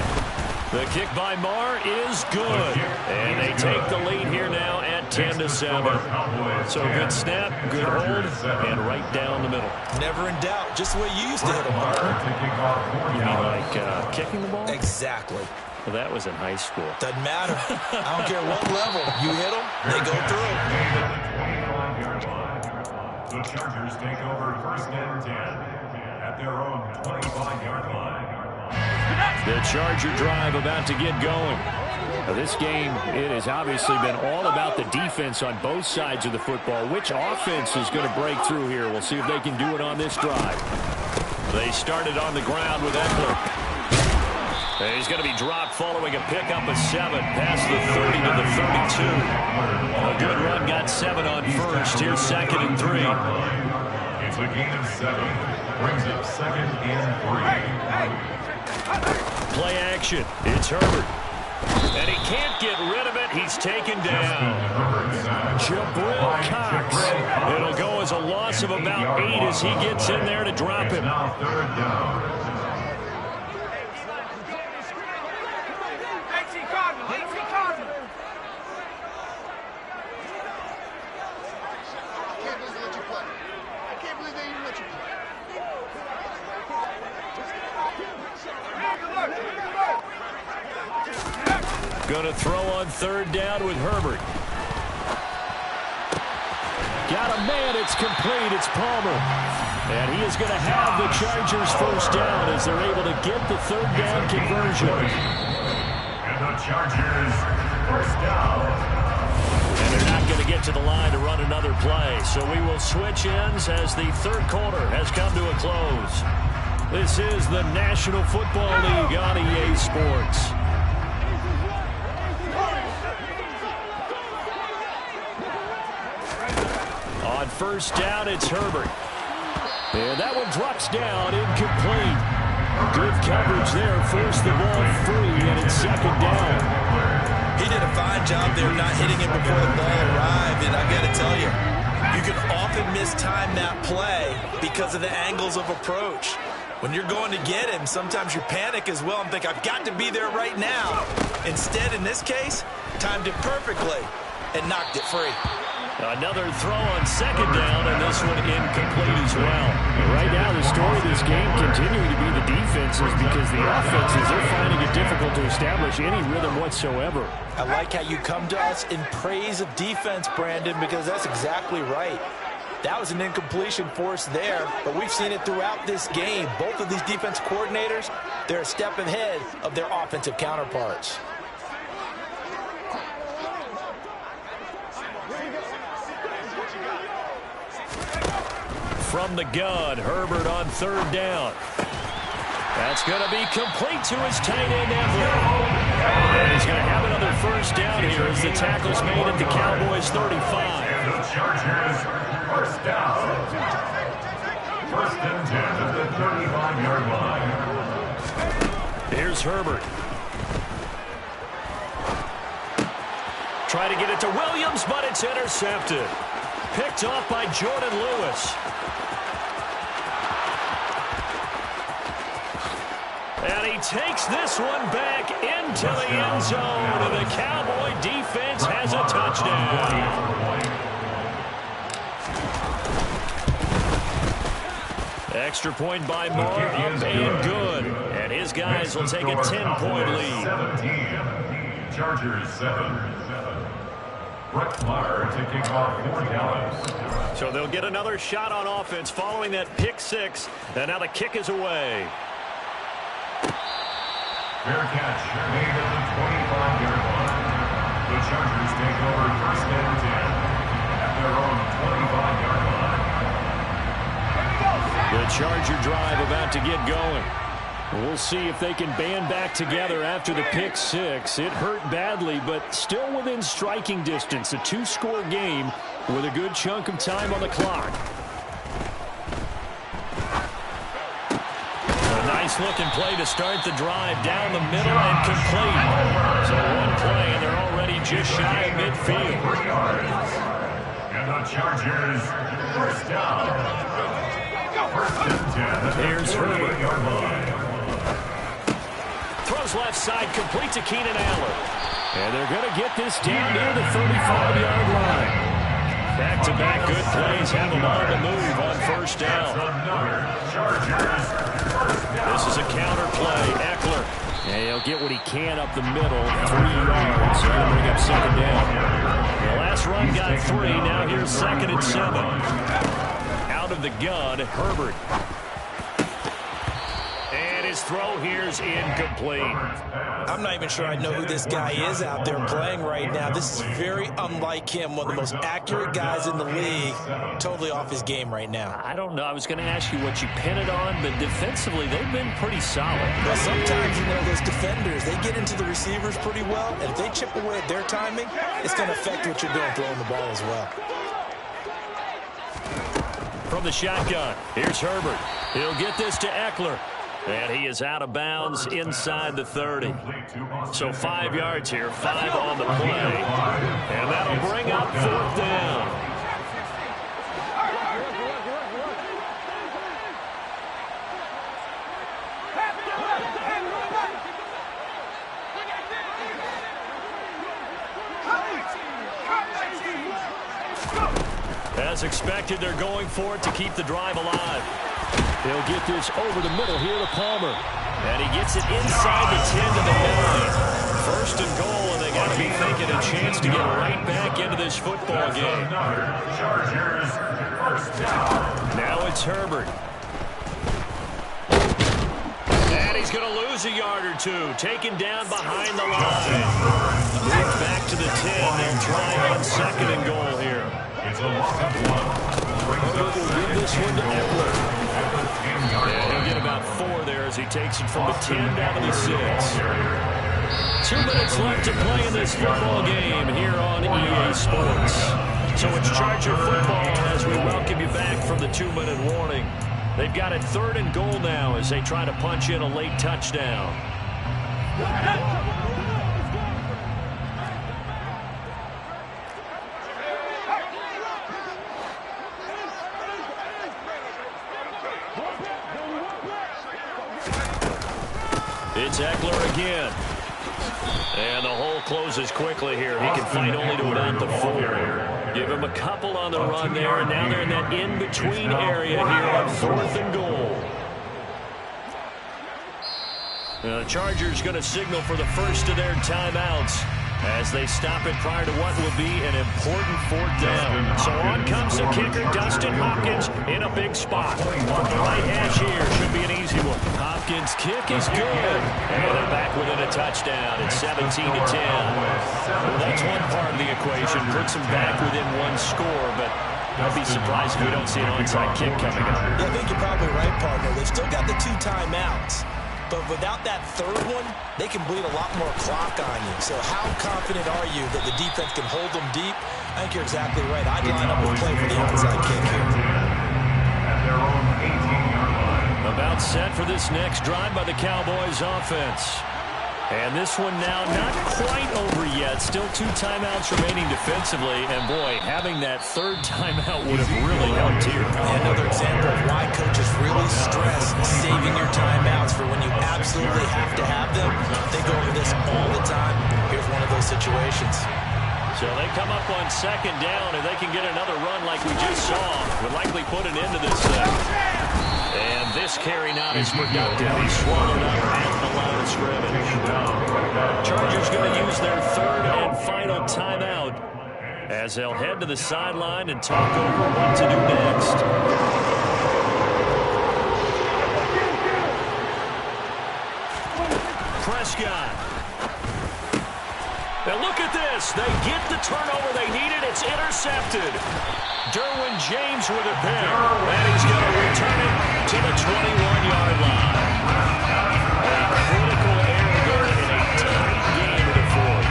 The kick by Maher is good, and they take the lead here now at 10-7. So good snap, good hold, and right down the middle. Never in doubt, just the way you used to hit them, Parker. You mean like kicking the ball? Exactly. Well, that was in high school. Doesn't matter. I don't care what level. You hit them, they go through. The Chargers take over 1st and 10 at their own 25-yard line. The Charger drive about to get going. Now, this game, it has obviously been all about the defense on both sides of the football. Which offense is going to break through here? We'll see if they can do it on this drive. They started on the ground with Eckler. He's going to be dropped following a pickup of 7 past the 30 to the 32. A good run, got 7 on 1st. Here's 2nd and 3. It's a gain of 7. Brings up 2nd and 3. Play action. It's Herbert. And he can't get rid of it. He's taken down. Jabril Cox. It'll go as a loss of about 8 as he gets in there to drop him. Now 3rd down. Going to throw on 3rd down with Herbert. Got a man. It's complete. It's Palmer. And he is going to have the Chargers 1st down as they're able to get the 3rd down conversion. And the Chargers 1st down. And they're not going to get to the line to run another play. So we will switch ends as the 3rd quarter has come to a close. This is the National Football League on EA Sports. On 1st down, it's Herbert. And that one drops down, incomplete. Good coverage there, forced the ball free, and it's 2nd down. He did a fine job there not hitting it before the ball arrived, and I got to tell you, you can often mistime that play because of the angles of approach. When you're going to get him, sometimes you panic as well and think, I've got to be there right now. Instead, in this case, timed it perfectly and knocked it free. Another throw on 2nd down, and this one incomplete as well. Right now, the story of this game continuing to be the defenses because the offenses, they're finding it difficult to establish any rhythm whatsoever. I like how you come to us in praise of defense, Brandon, because that's exactly right. That was an incompletion force there, but we've seen it throughout this game. Both of these defense coordinators, they're a step ahead of their offensive counterparts. From the gun, Herbert on 3rd down. That's going to be complete to his tight end, Eckler. And he's going to have another first down here as the tackle's made at the Cowboys' 35. The Chargers, first down. First and 10 at the 35-yard line. Here's Herbert. Try to get it to Williams, but it's intercepted. Picked off by Jordan Lewis. And he takes this one back into the end zone. And the Cowboy defense has a touchdown. Extra point by Moore, up and good. And his guys will take a 10-point lead. 17. Chargers 7. Brett Maher to kick off for Dallas. So they'll get another shot on offense following that pick six. And now the kick is away. Fair catch made at the 25-yard line. The Chargers take over first and 10 at their own 25-yard line. The Charger drive about to get going. We'll see if they can band back together after the pick six. It hurt badly, but still within striking distance. A two-score game with a good chunk of time on the clock. A nice-looking play to start the drive down the middle and complete. So one play, and they're already just shy of midfield. 3 yards. And the Chargers first down. First and 10. Here's Herbert. Yard line. Throws left side, complete to Keenan Allen. And they're going to get this down near the 35-yard line. Back-to-back good plays have them on the move on first down. This is a counter play. Eckler. And he'll get what he can up the middle. 3 yards. So they'll bring up second down. The last run got 3. Now here's second and 7. Out of the gun, Herbert. And his throw here's incomplete. I'm not even sure I know who this guy is out there playing right now. This is very unlike him, one of the most accurate guys in the league. Totally off his game right now. I don't know. I was going to ask you what you pin it on, but defensively, they've been pretty solid. Well, sometimes, you know, those defenders, they get into the receivers pretty well, and if they chip away at their timing, it's going to affect what you're doing throwing the ball as well. From the shotgun, here's Herbert. He'll get this to Eckler. And he is out of bounds inside the 30. So 5 yards here, 5 on the play. And that'll bring up fourth down. As expected, they're going for it to keep the drive alive. He'll get this over the middle here to Palmer. And he gets it inside the 10 to the 9. First and goal, and they got to be thinking a chance to get right back into this football game. Chargers first down. Now it's Herbert. And he's going to lose a yard or two. Taken down behind the line. Moved back to the 10. They're trying on second and goal here. It's a loss of 1. Herbert will give this one to Eckler. And he'll get about 4 there as he takes it from the 10 down to the 6. 2 minutes left to play in this football game here on EA Sports. So it's Charger football as we welcome you back from the 2-minute warning. They've got it 3rd and goal now as they try to punch in a late touchdown. It's Eckler again. And the hole closes quickly here. He can fight only to about the 4. Give him a couple on the run there, and now they're in that in-between area here on 4th and goal. The Chargers going to signal for the first of their timeouts as they stop it prior to what will be an important 4th down. So on comes the kicker, Dustin Hopkins, in a big spot. From the right hash here, should be an easy one. Hopkins' kick is good. And they're back within a touchdown. It's 17-10. Well, that's one part of the equation. Puts them back within 1 score, but I'd be surprised if we don't see an onside kick coming up. Yeah, I think you're probably right, partner. They've still got the 2 timeouts. But without that third one, they can bleed a lot more clock on you. So how confident are you that the defense can hold them deep? I think you're exactly right. I'd line up and play for the onside kick here. At their own 18-yard line. About set for this next drive by the Cowboys offense. And this one now not quite over yet. Still 2 timeouts remaining defensively. And, boy, having that third timeout would have really helped here. Another example of why coaches really stress saving your timeouts for when you absolutely have to have them. They go over this all the time. Here's one of those situations. So they come up on second down, and they can get another run like we just saw. Would likely put an end to this thing. And this carry not as productive. He's swallowed up at the line of scrimmage. Chargers going to use their third and final timeout as they'll head to the sideline and talk over what to do next. Prescott. Now look at this. They get the turnover they needed. It's intercepted. Derwin James with a pick. And he's going to return it to the 21-yard line. A critical error there in a tight game in the fourth.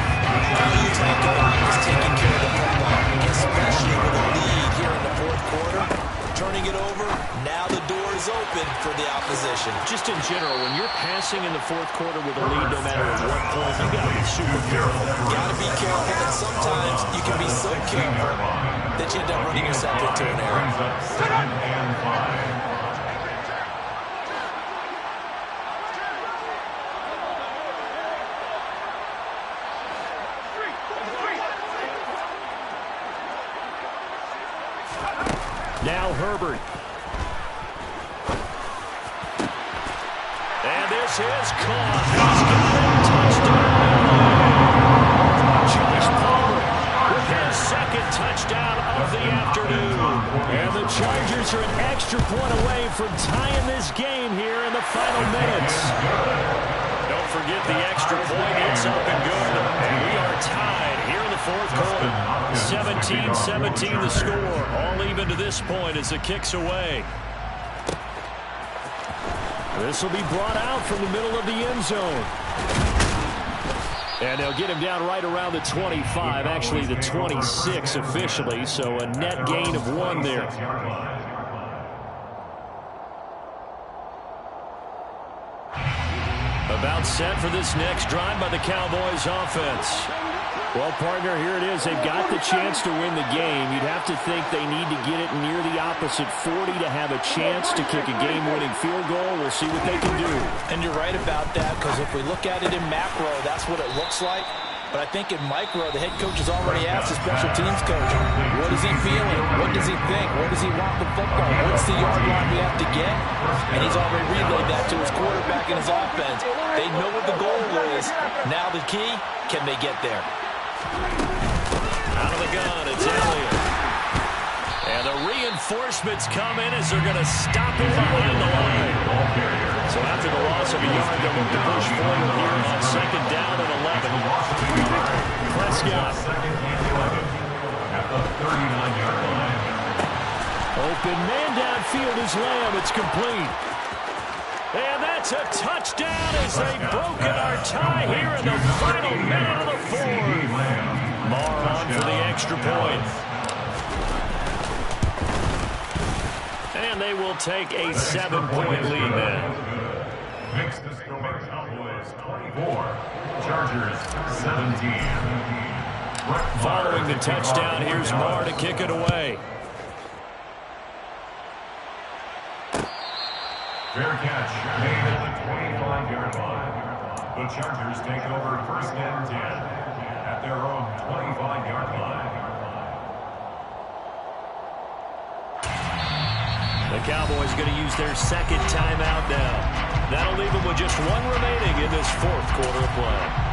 All you talk about is taking care of the football, especially with a lead here in the fourth quarter. Turning it over, now the door is open for the opposition. Just in general, when you're passing in the fourth quarter with a lead, no matter at what point, you've got to be super careful. Got to be careful, and sometimes you can be so careful that you end up running yourself into an error. Brings up 2nd and 5. Now Herbert. And this is caught. He's got a touchdown. Josh Palmer with his second touchdown of the afternoon. And the Chargers are an extra point away from tying this game here in the final minutes. Don't forget the extra point. It's up and good. And we are tied here in the fourth quarter. 17-17 the score. All even to this point as the kick's away. This will be brought out from the middle of the end zone. And they'll get him down right around the 25, actually the 26 officially, so a net gain of 1 there. About set for this next drive by the Cowboys offense. Well, partner, here it is. They've got the chance to win the game. You'd have to think they need to get it near the opposite 40 to have a chance to kick a game-winning field goal. We'll see what they can do. And you're right about that, because if we look at it in macro, that's what it looks like. But I think in micro, the head coach has already asked the special teams coach, what is he feeling? What does he think? Where does he want the football? What's the yard line we have to get? And he's already relayed that to his quarterback and his offense. They know what the goal is. Now the key, can they get there? Out of the gun, it's Elliott. And the reinforcements come in as they're going to stop him behind the line. So after the loss of a yard, they'll look to push forward here on second down and 11. Prescott. At the 39-yard line. Open man downfield is Lamb. It's complete. And that's a touchdown as they've broken our tie here in the final minute of the fourth. Marr on for the extra point. And they will take a 7-point lead then. Makes the score Cowboys 24, Chargers 17. Following the touchdown, here's Marr to kick it away. Fair catch made at the 25-yard line. The Chargers take over 1st and 10 at their own 25-yard line. The Cowboys going to use their second timeout now. That'll leave them with just 1 remaining in this fourth quarter of play.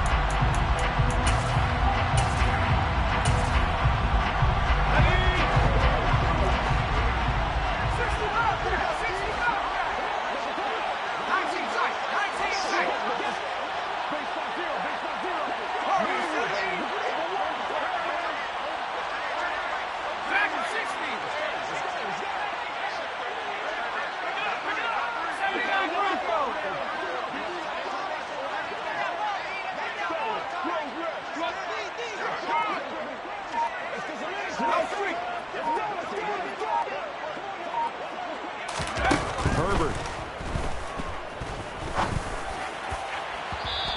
Herbert.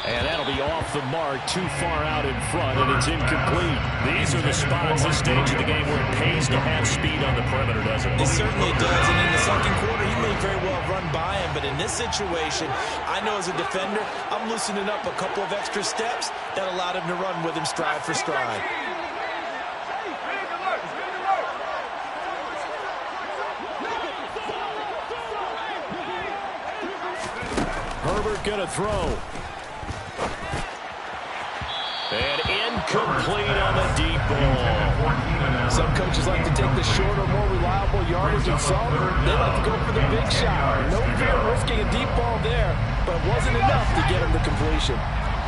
And that'll be off the mark, too far out in front, and it's incomplete. These are the spots, this stage of the game, where it pays to have speed on the perimeter, doesn't it? It certainly does, and in the second quarter, he may very well run by him, but in this situation, I know as a defender, I'm loosening up a couple of extra steps that allowed him to run with him stride for stride. Herbert going to throw. And incomplete on the deep ball. Some coaches like to take the shorter, more reliable yardage, and some, they like to go for the big shot. No fear of risking a deep ball there, but it wasn't enough to get him to completion.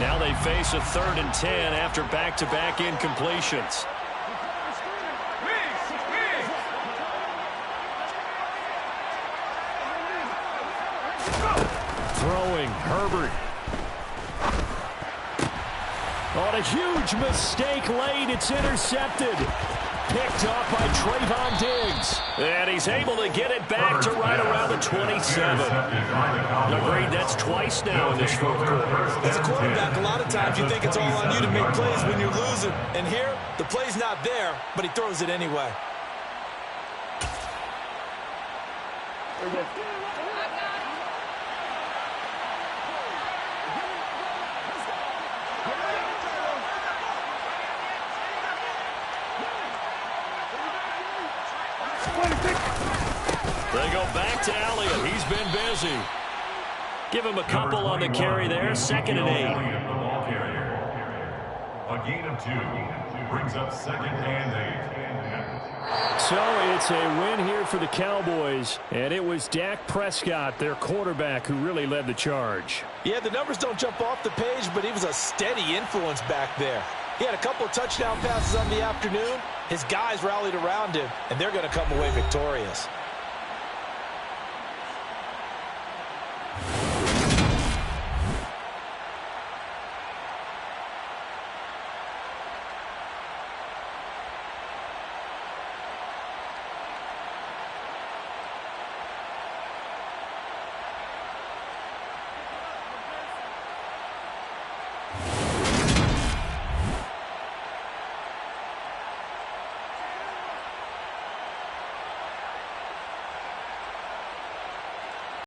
Now they face a 3rd and 10 after back-to-back incompletions. Throwing, Herbert. On a huge mistake late, it's intercepted. Picked up by Trayvon Diggs. And he's able to get it back to right around the 27. Agreed, that's twice now in this 4th quarter. As a quarterback, a lot of times you think it's all on you to make plays when you're losing. And here, the play's not there, but he throws it anyway. They go back to Elliott. He's been busy. Give him a couple on the carry there. 2nd and 8. A gain of 2 brings up 2nd and 8. So it's a win here for the Cowboys, and it was Dak Prescott, their quarterback, who really led the charge. Yeah, the numbers don't jump off the page, but he was a steady influence back there. He had a couple of touchdown passes on the afternoon. His guys rallied around him, and they're going to come away victorious.